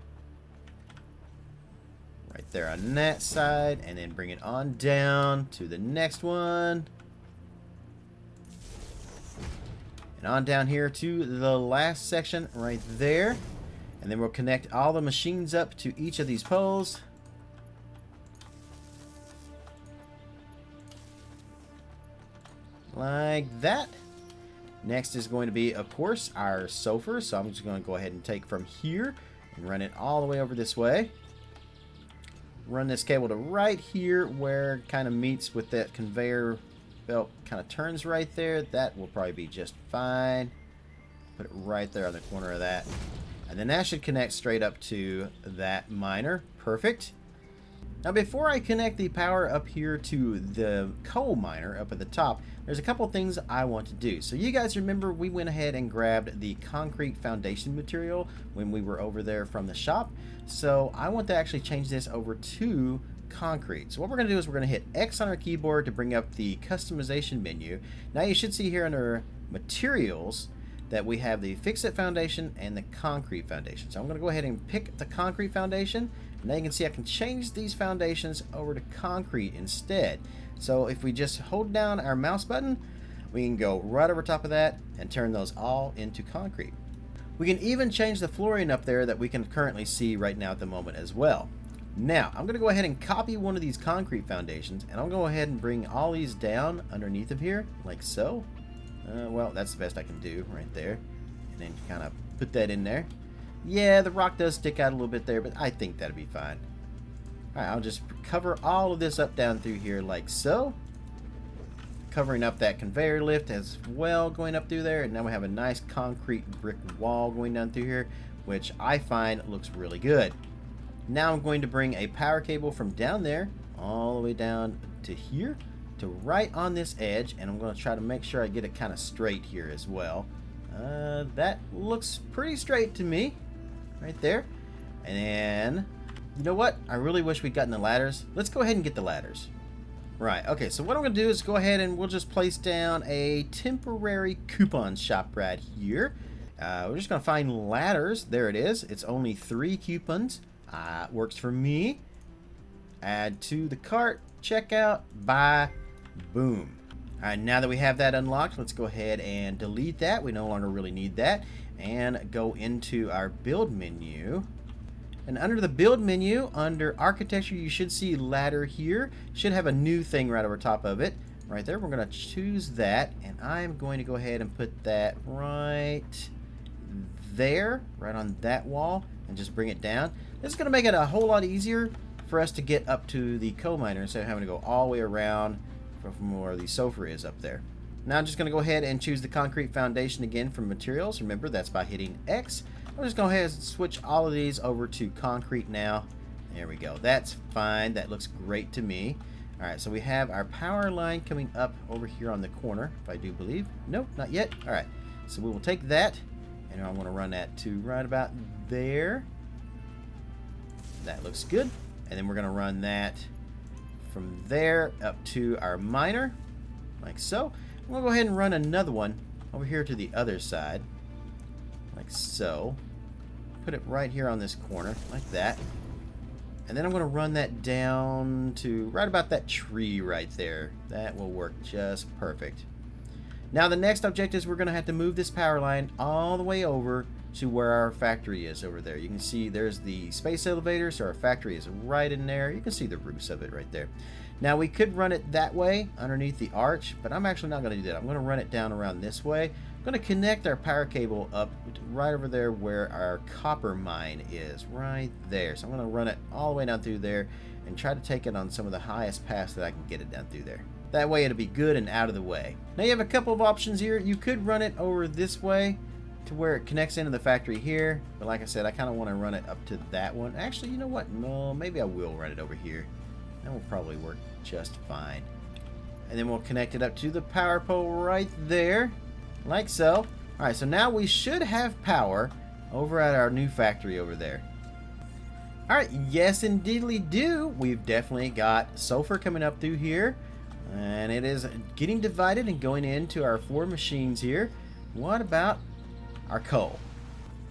S1: right there on that side, and then bring it on down to the next one, and on down here to the last section right there. And then we'll connect all the machines up to each of these poles. Like that. Next is going to be, of course, our sulfur. So I'm just going to go ahead and take from here and run it all the way over this way. Run this cable to right here where it kind of meets with that conveyor belt, kind of turns right there. That will probably be just fine. Put it right there on the corner of that. And then that should connect straight up to that miner. Perfect. Now before I connect the power up here to the coal miner up at the top, there's a couple things I want to do. So you guys remember we went ahead and grabbed the concrete foundation material when we were over there from the shop. So I want to actually change this over to concrete. So what we're going to do is we're going to hit X on our keyboard to bring up the customization menu. Now you should see here under materials that we have the fix-it foundation and the concrete foundation. So I'm going to go ahead and pick the concrete foundation. Now you can see I can change these foundations over to concrete instead. So if we just hold down our mouse button, we can go right over top of that and turn those all into concrete. We can even change the flooring up there that we can currently see right now at the moment as well. Now I'm going to go ahead and copy one of these concrete foundations, and I'll go ahead and bring all these down underneath of here like so. Well, that's the best I can do right there. And then kind of put that in there. Yeah, the rock does stick out a little bit there, but I think that'll be fine. Alright, I'll just cover all of this up down through here like so. Covering up that conveyor lift as well going up through there. And now we have a nice concrete brick wall going down through here, which I find looks really good. Now I'm going to bring a power cable from down there all the way down to here, to right on this edge, and I'm going to try to make sure I get it kind of straight here as well. That looks pretty straight to me right there. And then you know what, I really wish we'd gotten the ladders. Let's go ahead and get the ladders. Right, okay, so what I'm going to do is go ahead and we'll just place down a temporary coupon shop right here. We're just going to find ladders. There it is. It's only 3 coupons. Works for me. Add to the cart, checkout, buy. Boom. Alright, now that we have that unlocked, let's go ahead and delete that. We no longer really need that. And go into our build menu. And under the build menu, under architecture, you should see ladder here. Should have a new thing right over top of it. Right there, we're going to choose that. And I'm going to go ahead and put that right there, right on that wall, and just bring it down. This is going to make it a whole lot easier for us to get up to the coal miner instead of having to go all the way around from where the sulfur is up there. Now I'm just going to go ahead and choose the concrete foundation again from materials. Remember, that's by hitting X. I'm just going to go ahead and switch all of these over to concrete now. There we go. That's fine. That looks great to me. Alright, so we have our power line coming up over here on the corner, if I do believe. Nope, not yet. Alright, so we will take that, and I'm going to run that to right about there. That looks good. And then we're going to run that from there up to our miner, like so. We'll go ahead and run another one over here to the other side, like so. Put it right here on this corner, like that. And then I'm going to run that down to right about that tree right there. That will work just perfect. Now the next objective is we're going to have to move this power line all the way over to where our factory is over there. You can see there's the space elevator, so our factory is right in there. You can see the roofs of it right there. Now we could run it that way underneath the arch, but I'm actually not going to do that. I'm going to run it down around this way. I'm going to connect our power cable up right over there where our copper mine is, right there. So I'm going to run it all the way down through there and try to take it on some of the highest paths that I can get it down through there. That way it'll be good and out of the way. Now you have a couple of options here. You could run it over this way to where it connects into the factory here, but like I said, I kind of want to run it up to that one. Actually, you know what? No, maybe I will run it over here. That will probably work just fine. And then we'll connect it up to the power pole right there, like so. Alright, so now we should have power over at our new factory over there. Alright, yes indeedly do. We've definitely got sulfur coming up through here, and it is getting divided and going into our 4 machines here. What about our coal?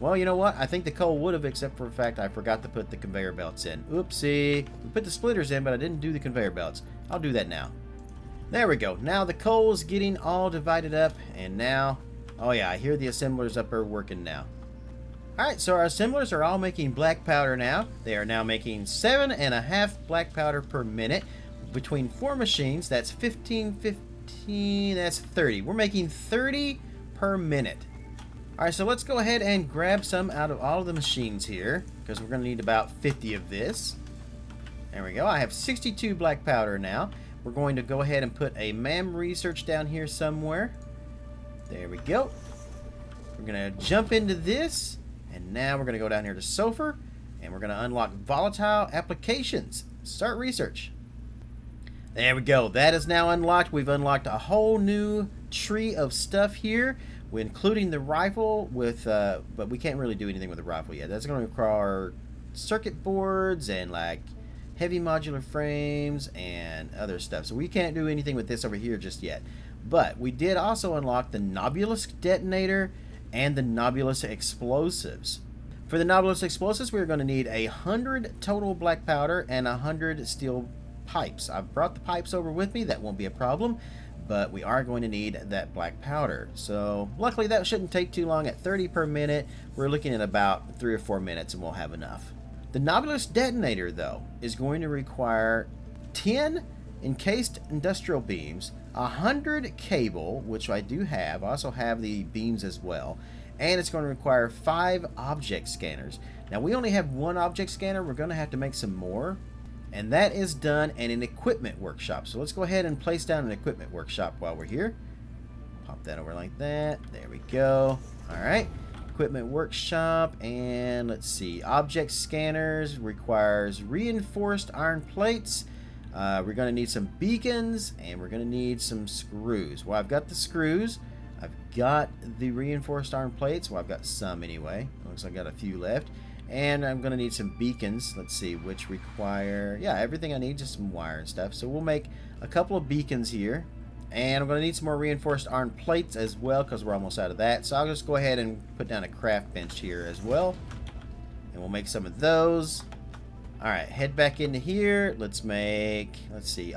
S1: Well, you know what? I think the coal would have, except for the fact I forgot to put the conveyor belts in. Oopsie. We put the splitters in, but I didn't do the conveyor belts. I'll do that now. There we go. Now the coal is getting all divided up, and now, oh yeah, I hear the assemblers up there working now. Alright, so our assemblers are all making black powder now. They are now making 7.5 black powder per minute. Between 4 machines, that's 15, that's 30. We're making 30 per minute. Alright, so let's go ahead and grab some out of all of the machines here, because we're going to need about 50 of this. There we go. I have 62 black powder now. We're going to go ahead and put a MAM research down here somewhere. There we go. We're going to jump into this, and now we're going to go down here to sulfur, and we're going to unlock volatile applications. Start research. There we go. That is now unlocked. We've unlocked a whole new tree of stuff here, including the rifle with, but we can't really do anything with the rifle yet. That's going to require circuit boards and like heavy modular frames and other stuff. So we can't do anything with this over here just yet. But we did also unlock the Nobulus detonator and the Nobulus explosives. For the Nobulus explosives, we're going to need 100 total black powder and 100 steel pipes. I've brought the pipes over with me. That won't be a problem. But we are going to need that black powder. So luckily that shouldn't take too long. At 30 per minute, we're looking at about 3 or 4 minutes and we'll have enough. The Nobulus detonator, though, is going to require 10 encased industrial beams, 100 cable, which I do have. I also have the beams as well. And it's going to require 5 object scanners. Now, we only have 1 object scanner. We're going to have to make some more. And that is done in an equipment workshop. So let's go ahead and place down an equipment workshop while we're here. Pop that over like that. There we go. All right. Equipment workshop, and let's see, object scanners requires reinforced iron plates. We're going to need some beacons, and we're going to need some screws. Well, I've got the screws, I've got the reinforced iron plates. Well, I've got some anyway. Looks like I got a few left, and I'm going to need some beacons. Let's see, which require, yeah, everything I need, just some wire and stuff. So we'll make a couple of beacons here. And I'm going to need some more reinforced iron plates as well, because we're almost out of that. So I'll just go ahead and put down a craft bench here as well. And we'll make some of those. Alright, head back into here. Let's make, let's see,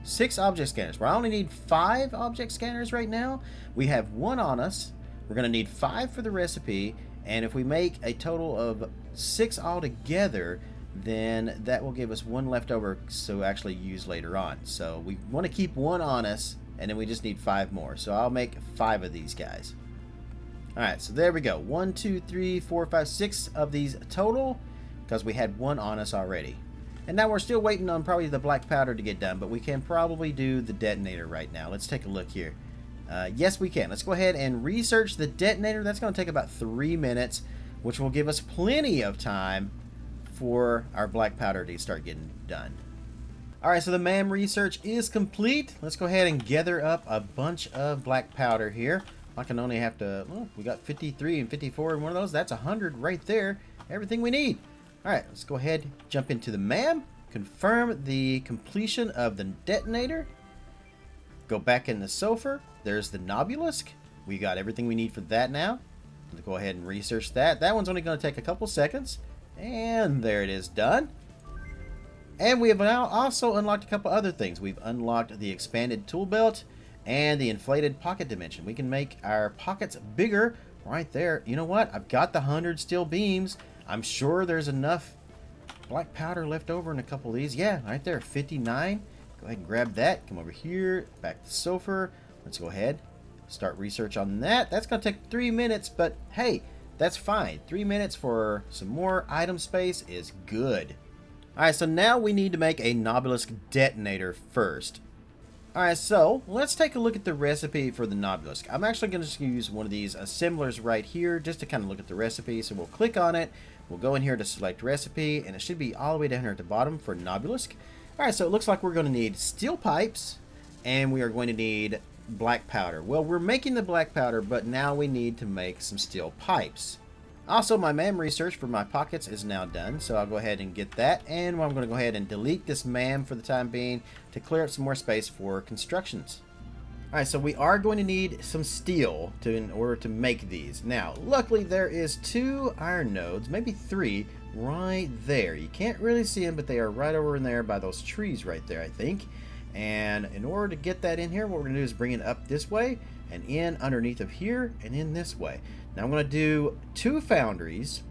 S1: 6 object scanners. We only need 5 object scanners right now. We have 1 on us. We're going to need 5 for the recipe. And if we make a total of 6 altogether, then that will give us 1 left over to actually use later on. So we want to keep 1 on us, and then we just need 5 more. So I'll make 5 of these guys. Alright, so there we go. 1, 2, 3, 4, 5, 6 of these total, because we had 1 on us already. And now we're still waiting on probably the black powder to get done, but we can probably do the detonator right now. Let's take a look here. Yes, we can. Let's go ahead and research the detonator. That's going to take about 3 minutes, which will give us plenty of time for our black powder to start getting done. Alright, so the MAM research is complete. Let's go ahead and gather up a bunch of black powder here. I can only have to, well, we got 53 and 54 in one of those. That's 100 right there. Everything we need. Alright, let's go ahead, jump into the MAM, confirm the completion of the detonator, go back in the sulfur. There's the Nobulus. We got everything we need for that now. Let's go ahead and research that. That one's only going to take a couple seconds. And there it is, done. And we have now also unlocked a couple other things. We've unlocked the expanded tool belt and the inflated pocket dimension. We can make our pockets bigger right there. You know what? I've got the 100 steel beams. I'm sure there's enough black powder left over in a couple of these. Yeah, right there, 59. Go ahead and grab that. Come over here, back to sulfur. Let's go ahead, start research on that. That's going to take 3 minutes, but hey, that's fine. 3 minutes for some more item space is good. Alright, so now we need to make a Nobelisk detonator first. Alright, so let's take a look at the recipe for the Nobelisk. I'm actually going to just use one of these assemblers right here just to kind of look at the recipe. So we'll click on it. We'll go in here to select recipe, and it should be all the way down here at the bottom for Nobelisk. Alright, so it looks like we're going to need steel pipes, and we are going to need black powder. Well, we're making the black powder, but now we need to make some steel pipes. Also, my MAM research for my pockets is now done, so I'll go ahead and get that. And I'm going to go ahead and delete this MAM for the time being to clear up some more space for constructions. Alright, so we are going to need some steel in order to make these. Now, luckily there is 2 iron nodes, maybe 3, right there. You can't really see them, but they are right over in there by those trees right there, I think. And in order to get that in here, what we're going to do is bring it up this way and in underneath of here and in this way. Now I'm going to do 2 foundries.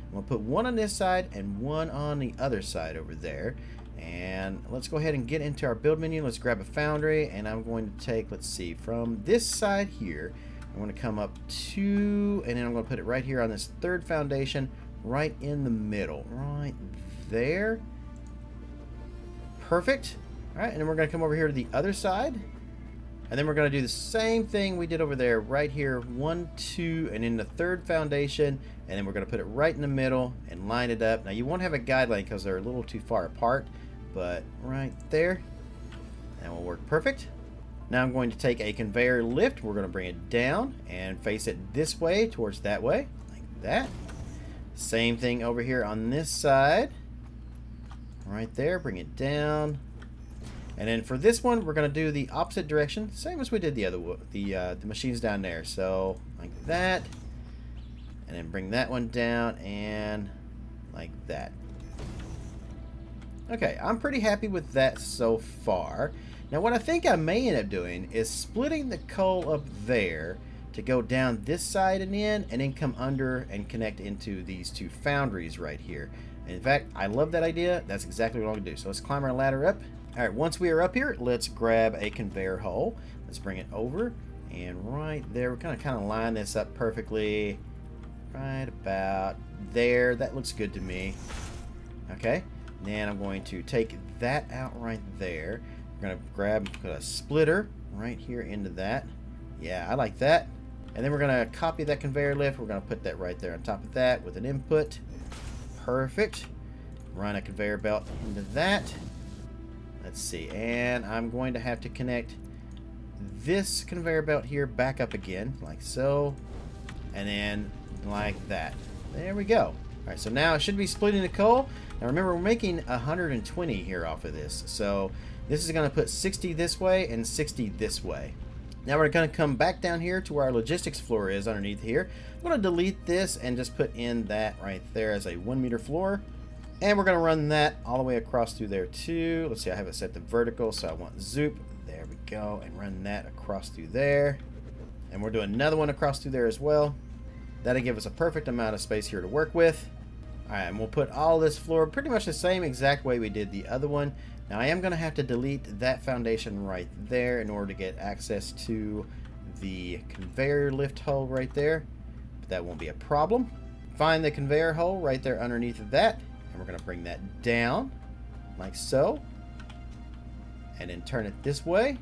S1: I'm going to put one on this side and one on the other side over there. And let's go ahead and get into our build menu. Let's grab a foundry, and I'm going to take, let's see, from this side here, I'm going to come up 2, and then I'm going to put it right here on this 3rd foundation, right in the middle, right there. Perfect. All right, and then we're going to come over here to the other side, and then we're going to do the same thing we did over there, right here, 1, 2, and in the 3rd foundation, and then we're going to put it right in the middle and line it up. Now you won't have a guideline because they're a little too far apart, but right there, that will work perfect. Now I'm going to take a conveyor lift. We're going to bring it down and face it this way towards that way, like that. Same thing over here on this side, right there. Bring it down, and then for this one, we're going to do the opposite direction, same as we did the other the machines down there. So like that, and then bring that one down and like that. Okay, I'm pretty happy with that so far. Now what I think I may end up doing is splitting the coal up there to go down this side and then come under and connect into these 2 foundries right here. And in fact, I love that idea. That's exactly what I'm going to do. So let's climb our ladder up. Alright, once we are up here, let's grab a conveyor hole. Let's bring it over, and right there, we're going to kind of line this up perfectly. Right about there. That looks good to me. Okay. Then I'm going to take that out right there. We're going to grab and put a splitter right here into that. Yeah, I like that. And then we're going to copy that conveyor lift. We're going to put that right there on top of that with an input. Perfect. Run a conveyor belt into that. Let's see. And I'm going to have to connect this conveyor belt here back up again, like so. And then like that. There we go. Alright, so now it should be splitting the coal. Now remember, we're making 120 here off of this. So this is going to put 60 this way and 60 this way. Now we're going to come back down here to where our logistics floor is underneath here. I'm going to delete this and just put in that right there as a 1 meter floor. And we're going to run that all the way across through there too. Let's see, I have it set to vertical, so I want zoop. There we go. And run that across through there. And we're doing another one across through there as well. That'll give us a perfect amount of space here to work with. Alright, and we'll put all this floor pretty much the same exact way we did the other one. Now I am going to have to delete that foundation right there in order to get access to the conveyor lift hole right there. But that won't be a problem. Find the conveyor hole right there underneath of that. And we're going to bring that down like so. And then turn it this way.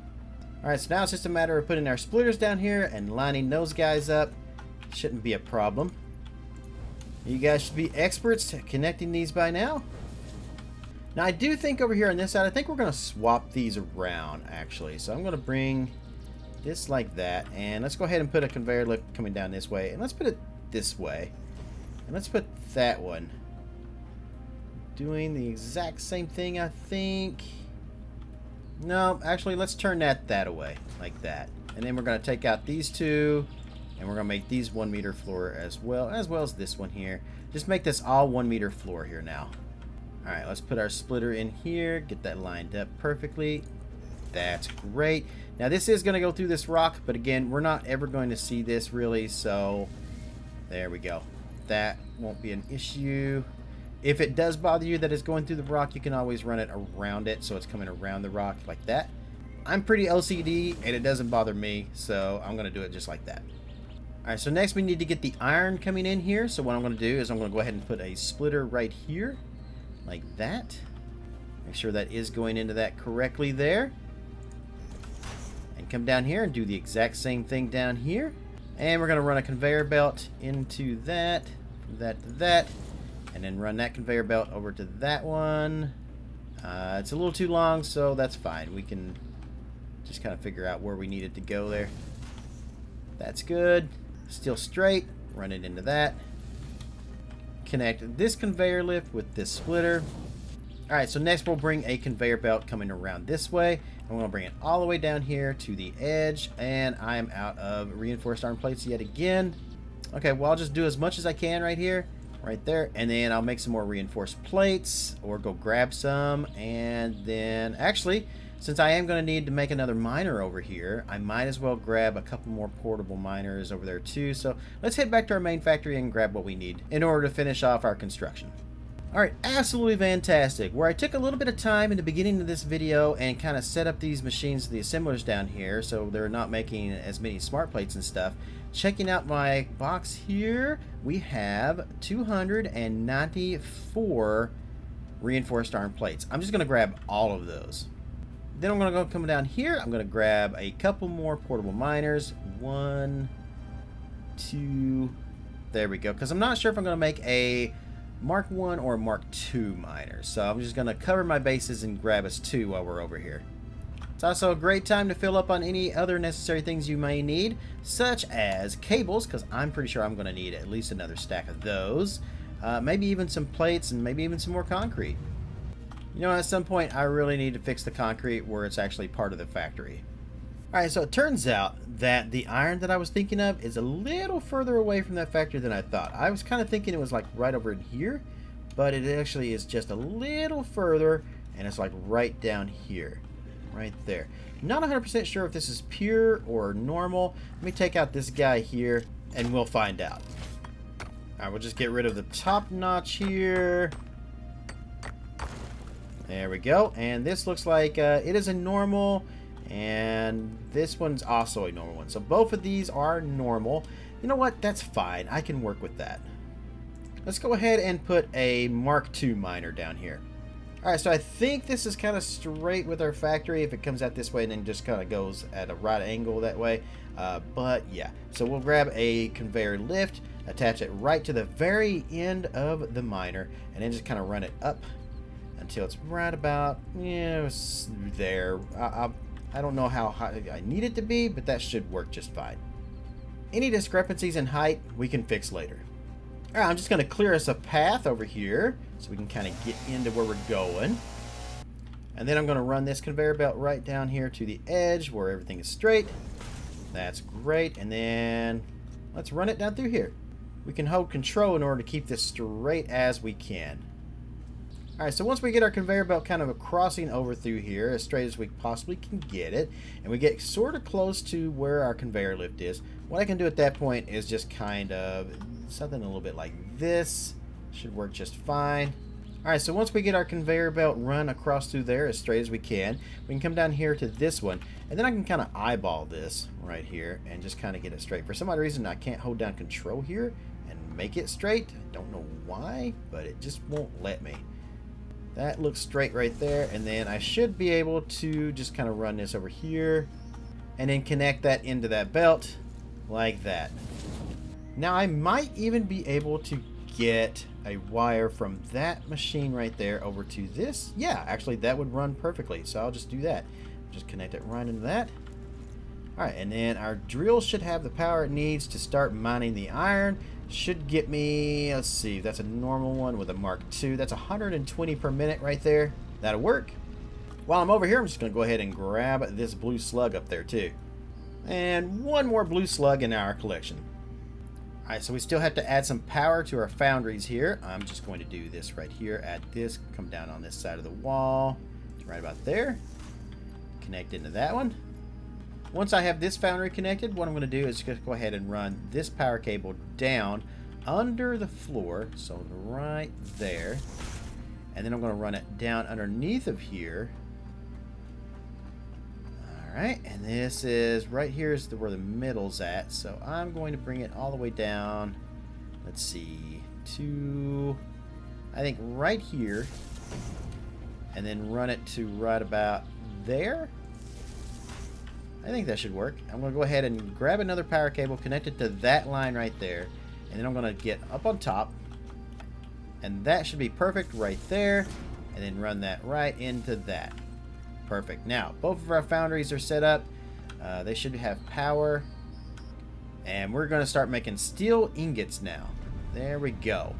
S1: Alright, so now it's just a matter of putting our splitters down here and lining those guys up. Shouldn't be a problem. You guys should be experts at connecting these by now. Now I do think over here on this side, I think we're going to swap these around actually. So I'm going to bring this like that, and let's go ahead and put a conveyor lift coming down this way, and let's put it this way, and let's put that one doing the exact same thing, I think. No, actually let's turn that away like that, and then we're going to take out these 2. And we're going to make these 1 meter floor as well as this one here. Just make this all 1 meter floor here now. Alright, let's put our splitter in here. Get that lined up perfectly. That's great. Now this is going to go through this rock, but again, we're not ever going to see this really, so there we go. That won't be an issue. If it does bother you that it's going through the rock, you can always run it around it, so it's coming around the rock like that. I'm pretty OCD and it doesn't bother me, so I'm going to do it just like that. Alright, so next we need to get the iron coming in here. So what I'm going to do is I'm going to go ahead and put a splitter right here, like that. Make sure that is going into that correctly there. And come down here and do the exact same thing down here. And we're going to run a conveyor belt into that, from that to that. And then run that conveyor belt over to that one. It's a little too long, so that's fine. We can just kind of figure out where we need it to go there. That's good. Still straight. Run it into that. Connect this conveyor lift with this splitter. Alright, so next we'll bring a conveyor belt coming around this way. I'm going to bring it all the way down here to the edge. And I am out of reinforced arm plates yet again. Okay, well I'll just do as much as I can right here. Right there. And then I'll make some more reinforced plates. Or go grab some. And then, actually, since I am going to need to make another miner over here, I might as well grab a couple more portable miners over there too. So let's head back to our main factory and grab what we need in order to finish off our construction. Alright, absolutely fantastic. Where I took a little bit of time in the beginning of this video and kind of set up these machines, the assemblers down here, so they're not making as many smart plates and stuff. Checking out my box here, we have 294 reinforced arm plates. I'm just going to grab all of those. Then I'm going to go come down here. I'm going to grab a couple more portable miners. 1, 2, there we go. Because I'm not sure if I'm going to make a Mark 1 or Mark 2 miner. So I'm just going to cover my bases and grab us 2 while we're over here. It's also a great time to fill up on any other necessary things you may need, such as cables, because I'm pretty sure I'm going to need at least another stack of those. Maybe even some plates and maybe even some more concrete. You know, at some point I really need to fix the concrete where it's actually part of the factory. Alright, so it turns out that the iron that I was thinking of is a little further away from that factory than I thought. I was kind of thinking it was like right over in here, but it actually is just a little further, and it's like right down here. Right there. Not 100% sure if this is pure or normal. Let me take out this guy here, and we'll find out. Alright, we'll just get rid of the top notch here. There we go. And this looks like it is a normal, and this one's also a normal one. So both of these are normal. You know what? That's fine. I can work with that. Let's go ahead and put a Mark II miner down here. Alright, so I think this is kind of straight with our factory if it comes out this way and then just kind of goes at a right angle that way. But yeah, so we'll grab a conveyor lift, attach it right to the very end of the miner, and then just kind of run it up until it's right about, there. I don't know how high I need it to be, but that should work just fine. Any discrepancies in height, we can fix later. Alright, I'm just going to clear us a path over here so we can kind of get into where we're going. And then I'm going to run this conveyor belt right down here to the edge where everything is straight. That's great. And then let's run it down through here. We can hold control in order to keep this straight as we can. Alright, so once we get our conveyor belt kind of crossing over through here as straight as we possibly can get it, and we get sort of close to where our conveyor lift is, what I can do at that point is just kind of something a little bit like this. Should work just fine. Alright, so once we get our conveyor belt run across through there as straight as we can come down here to this one, and then I can kind of eyeball this right here and just kind of get it straight. For some odd reason, I can't hold down control here and make it straight. I don't know why, but it just won't let me. That looks straight right there, and then I should be able to just kind of run this over here and then connect that into that belt like that. Now I might even be able to get a wire from that machine right there over to this. Yeah, actually that would run perfectly, so I'll just do that. Just connect it right into that. Alright, and then our drill should have the power it needs to start mining the iron. Should get me, let's see, that's a normal one with a Mark II. That's 120 per minute right there. That'll work. While I'm over here, I'm just going to go ahead and grab this blue slug up there too. And one more blue slug in our collection. Alright, so we still have to add some power to our foundries here. I'm just going to do this right here. Add this, come down on this side of the wall, right about there. Connect into that one. Once I have this foundry connected, what I'm going to do is just go ahead and run this power cable down under the floor, so right there. And then I'm going to run it down underneath of here. Alright, and this is right here is where the middle's at. So I'm going to bring it all the way down. Let's see, to, I think, right here. And then run it to right about there. I think that should work. I'm going to go ahead and grab another power cable, connect it to that line right there. And then I'm going to get up on top. And that should be perfect right there. And then run that right into that. Perfect. Now, both of our foundries are set up. They should have power. And we're going to start making steel ingots now. There we go.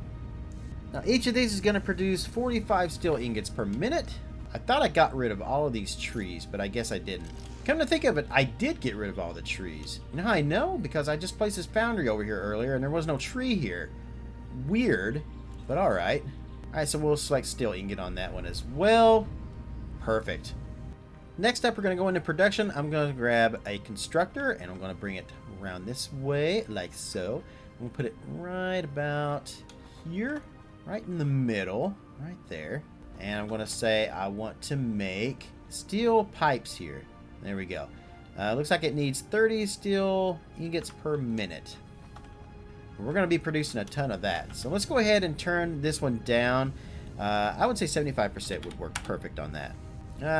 S1: Now, each of these is going to produce 45 steel ingots per minute. I thought I got rid of all of these trees, but I guess I didn't. Come to think of it, I did get rid of all the trees. You know how I know? Because I just placed this foundry over here earlier, and there was no tree here. Weird, but alright. Alright, so we'll select steel ingot on that one as well. Perfect. Next up, we're going to go into production. I'm going to grab a constructor, and I'm going to bring it around this way, like so. I'm going to put it right about here, right in the middle, right there. And I'm going to say I want to make steel pipes here. There we go. Looks like it needs 30 steel ingots per minute. We're going to be producing a ton of that. So let's go ahead and turn this one down. I would say 75% would work perfect on that.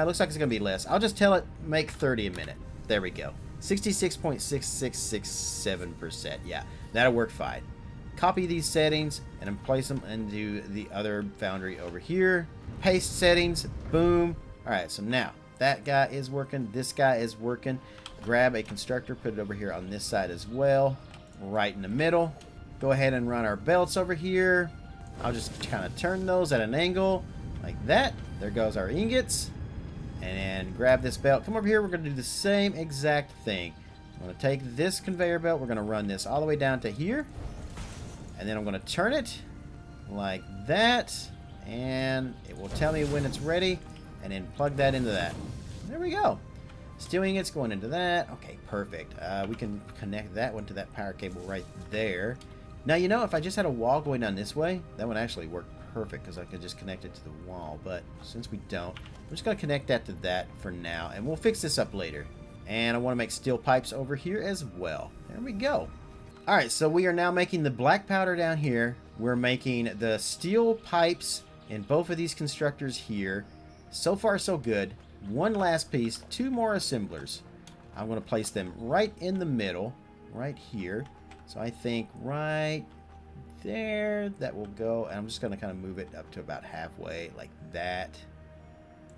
S1: Looks like it's going to be less. I'll just tell it make 30 a minute. There we go. 66.6667%. Yeah, that'll work fine. Copy these settings and then place them into the other foundry over here. Paste settings. Boom. Alright, so now that guy is working. This guy is working. Grab a constructor. Put it over here on this side as well. Right in the middle. Go ahead and run our belts over here. I'll just kind of turn those at an angle like that. There goes our ingots. And then grab this belt. Come over here. We're going to do the same exact thing. I'm going to take this conveyor belt. We're going to run this all the way down to here. And then I'm going to turn it like that. And it will tell me when it's ready. And then plug that into that. There we go. Steel ingots going into that. Okay, perfect. We can connect that one to that power cable right there. Now, you know, if I just had a wall going down this way, that would actually work perfect because I could just connect it to the wall. But since we don't, we're just going to connect that to that for now. And we'll fix this up later. And I want to make steel pipes over here as well. There we go. Alright, so we are now making the black powder down here. We're making the steel pipes in both of these constructors here. So far, so good. One last piece, two more assemblers. I'm going to place them right in the middle, right here. So I think right there, that will go. And I'm just going to kind of move it up to about halfway, like that.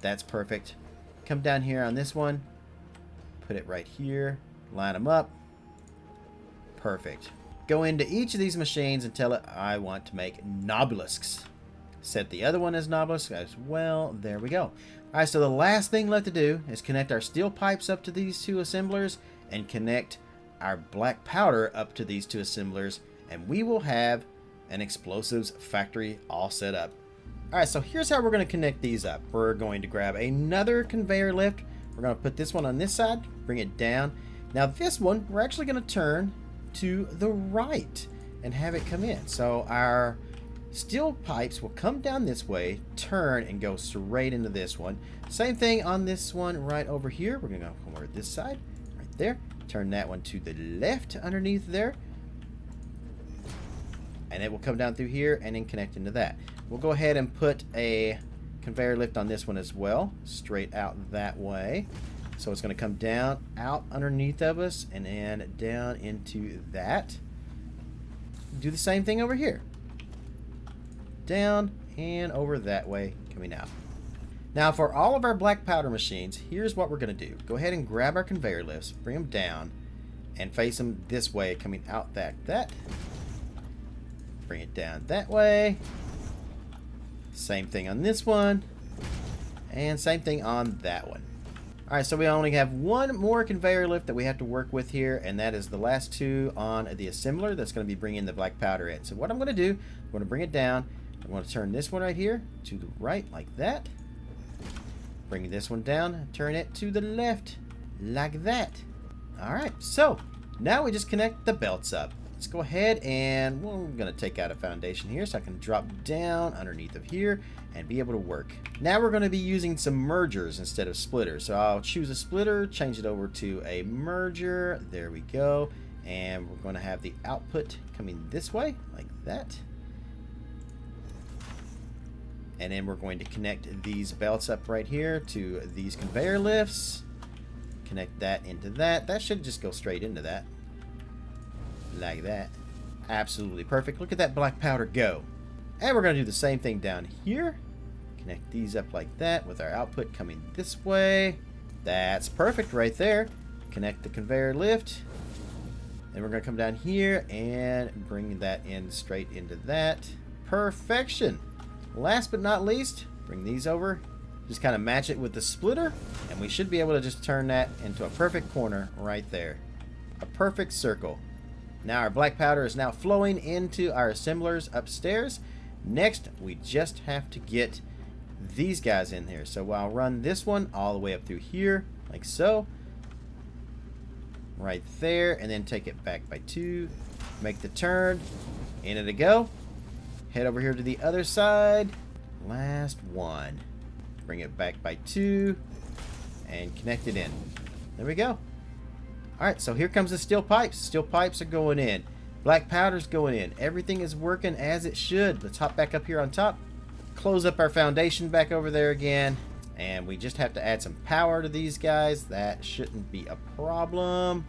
S1: That's perfect. Come down here on this one. Put it right here. Line them up. Perfect. Go into each of these machines and tell it I want to make obelisks. Set the other one as an obelisk as well. There we go. Alright, so the last thing left to do is connect our steel pipes up to these two assemblers and connect our black powder up to these two assemblers, and we will have an explosives factory all set up. Alright, so here's how we're going to connect these up. We're going to grab another conveyor lift. We're going to put this one on this side, bring it down. Now this one, we're actually going to turn to the right and have it come in. So our steel pipes will come down this way, turn, and go straight into this one. Same thing on this one right over here. We're going to go over this side, right there. Turn that one to the left underneath there. And it will come down through here and then connect into that. We'll go ahead and put a conveyor lift on this one as well, straight out that way. So it's going to come down, out underneath of us, and then down into that. Do the same thing over here. Down and over that way, coming out. Now for all of our black powder machines, here's what we're going to do. Go ahead and grab our conveyor lifts, bring them down, and face them this way, coming out that. Bring it down that way. Same thing on this one. And same thing on that one. Alright, so we only have one more conveyor lift that we have to work with here, and that is the last two on the assembler that's going to be bringing the black powder in. So what I'm going to do, I'm going to bring it down. I'm going to turn this one right here to the right like that. Bring this one down, turn it to the left like that. Alright, so now we just connect the belts up. let's go ahead and we're going to take out a foundation here so I can drop down underneath of here and be able to work. Now we're going to be using some mergers instead of splitters. So I'll choose a splitter, change it over to a merger. There we go. And we're going to have the output coming this way like that. And then we're going to connect these belts up right here to these conveyor lifts. Connect that into that. That should just go straight into that. Like that. Absolutely perfect. Look at that black powder go. And we're going to do the same thing down here. Connect these up like that with our output coming this way. That's perfect right there. Connect the conveyor lift. Then we're going to come down here and bring that in straight into that. Perfection. Last but not least, bring these over. Just kind of match it with the splitter. And we should be able to just turn that into a perfect corner right there. A perfect circle. Now our black powder is now flowing into our assemblers upstairs. Next, we just have to get these guys in here. So I'll run this one all the way up through here, like so. Right there, and then take it back by 2. Make the turn. In it a go. Head over here to the other side. Last one. Bring it back by 2. And connect it in. There we go. Alright, so here comes the steel pipes. Steel pipes are going in. Black powder's going in. Everything is working as it should. Let's hop back up here on top. Close up our foundation back over there again. And we just have to add some power to these guys. That shouldn't be a problem.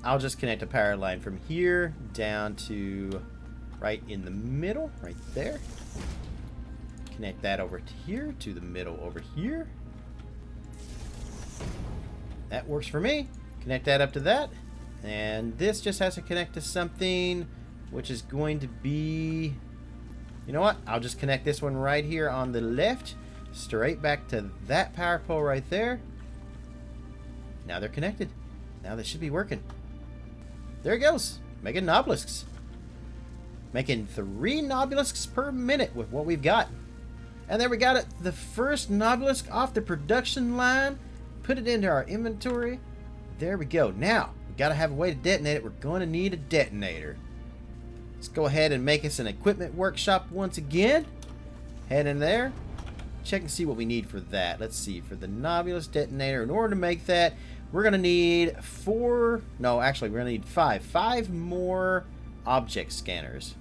S1: I'll just connect a power line from here down to right in the middle, right there. Connect that over to here, to the middle over here. That works for me. Connect that up to that. And this just has to connect to something which is going to be... You know what? I'll just connect this one right here on the left. Straight back to that power pole right there. Now they're connected. Now they should be working. There it goes. Making obelisks. Making 3 obelisks per minute with what we've got. And there we got it. The first obelisk off the production line. Put it into our inventory. There we go. Now, we got to have a way to detonate it. We're going to need a detonator. Let's go ahead and make us an equipment workshop once again. Head in there. Check and see what we need for that. Let's see. For the Nobulus detonator, in order to make that, we're going to need 4... No, actually, we're going to need 5. 5 more object scanners.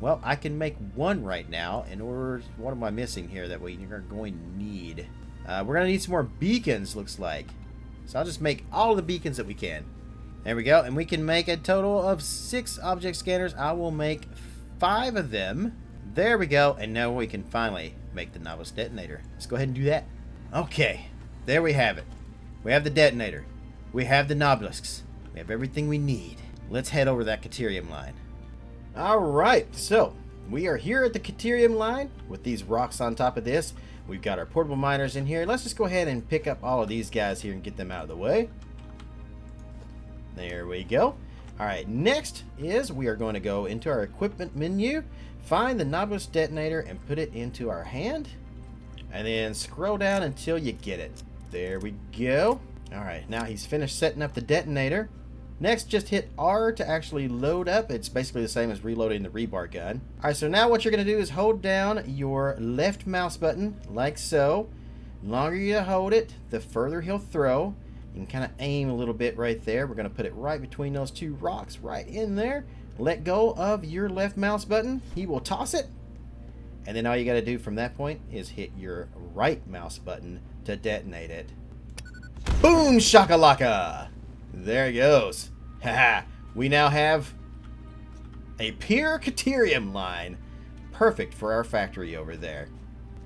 S1: Well, I can make 1 right now. In order... What am I missing here that we are going to need? We're going to need some more beacons, looks like. So I'll just make all of the beacons that we can. There we go. And we can make a total of 6 object scanners. I will make 5 of them. There we go. And now we can finally make the Nobulus detonator. Let's go ahead and do that. Okay. There we have it. We have the detonator. We have the Nobulisks. We have everything we need. Let's head over that Caterium line. Alright. So, we are here at the Caterium line with these rocks on top of this. We've got our portable miners in here. Let's just go ahead and pick up all of these guys here and get them out of the way. There we go. Alright, next is we are going to go into our equipment menu, find the Nobulus detonator and put it into our hand, and then scroll down until you get it. There we go. Alright, now he's finished setting up the detonator. Next, just hit R to actually load up. It's basically the same as reloading the rebar gun. Alright, so now what you're going to do is hold down your left mouse button, like so. The longer you hold it, the further he'll throw. You can kind of aim a little bit right there. We're going to put it right between those 2 rocks, right in there. Let go of your left mouse button. He will toss it. And then all you got to do from that point is hit your right mouse button to detonate it. Boom shakalaka! There he goes. Haha. We now have a pure Caterium line. Perfect for our factory over there.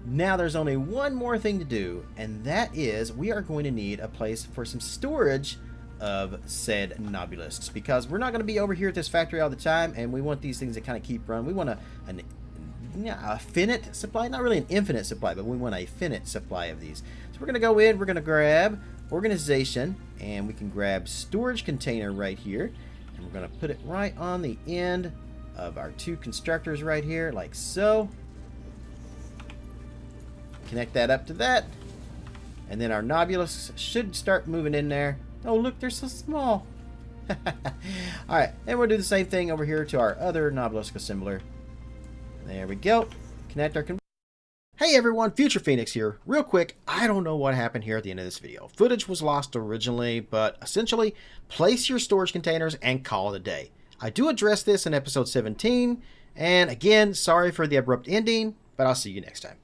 S1: Now there's only one more thing to do, and that is we are going to need a place for some storage of said Nobulisks, because we're not going to be over here at this factory all the time, and we want these things to kind of keep running. We want a finite supply, not really an infinite supply, but we want a finite supply of these. So we're going to go in, we're going to grab organization, and we can grab storage container right here, and we're going to put it right on the end of our 2 constructors right here, like so. Connect that up to that, and then our Nobulisks should start moving in there. Oh look, they're so small. Alright, and we'll do the same thing over here to our other Nobelisk assembler. There we go. Connect our... Hey everyone, Future Phoenix here. Real quick, I don't know what happened here at the end of this video. Footage was lost originally, but essentially, place your storage containers and call it a day. I do address this in episode 17, and again, sorry for the abrupt ending, but I'll see you next time.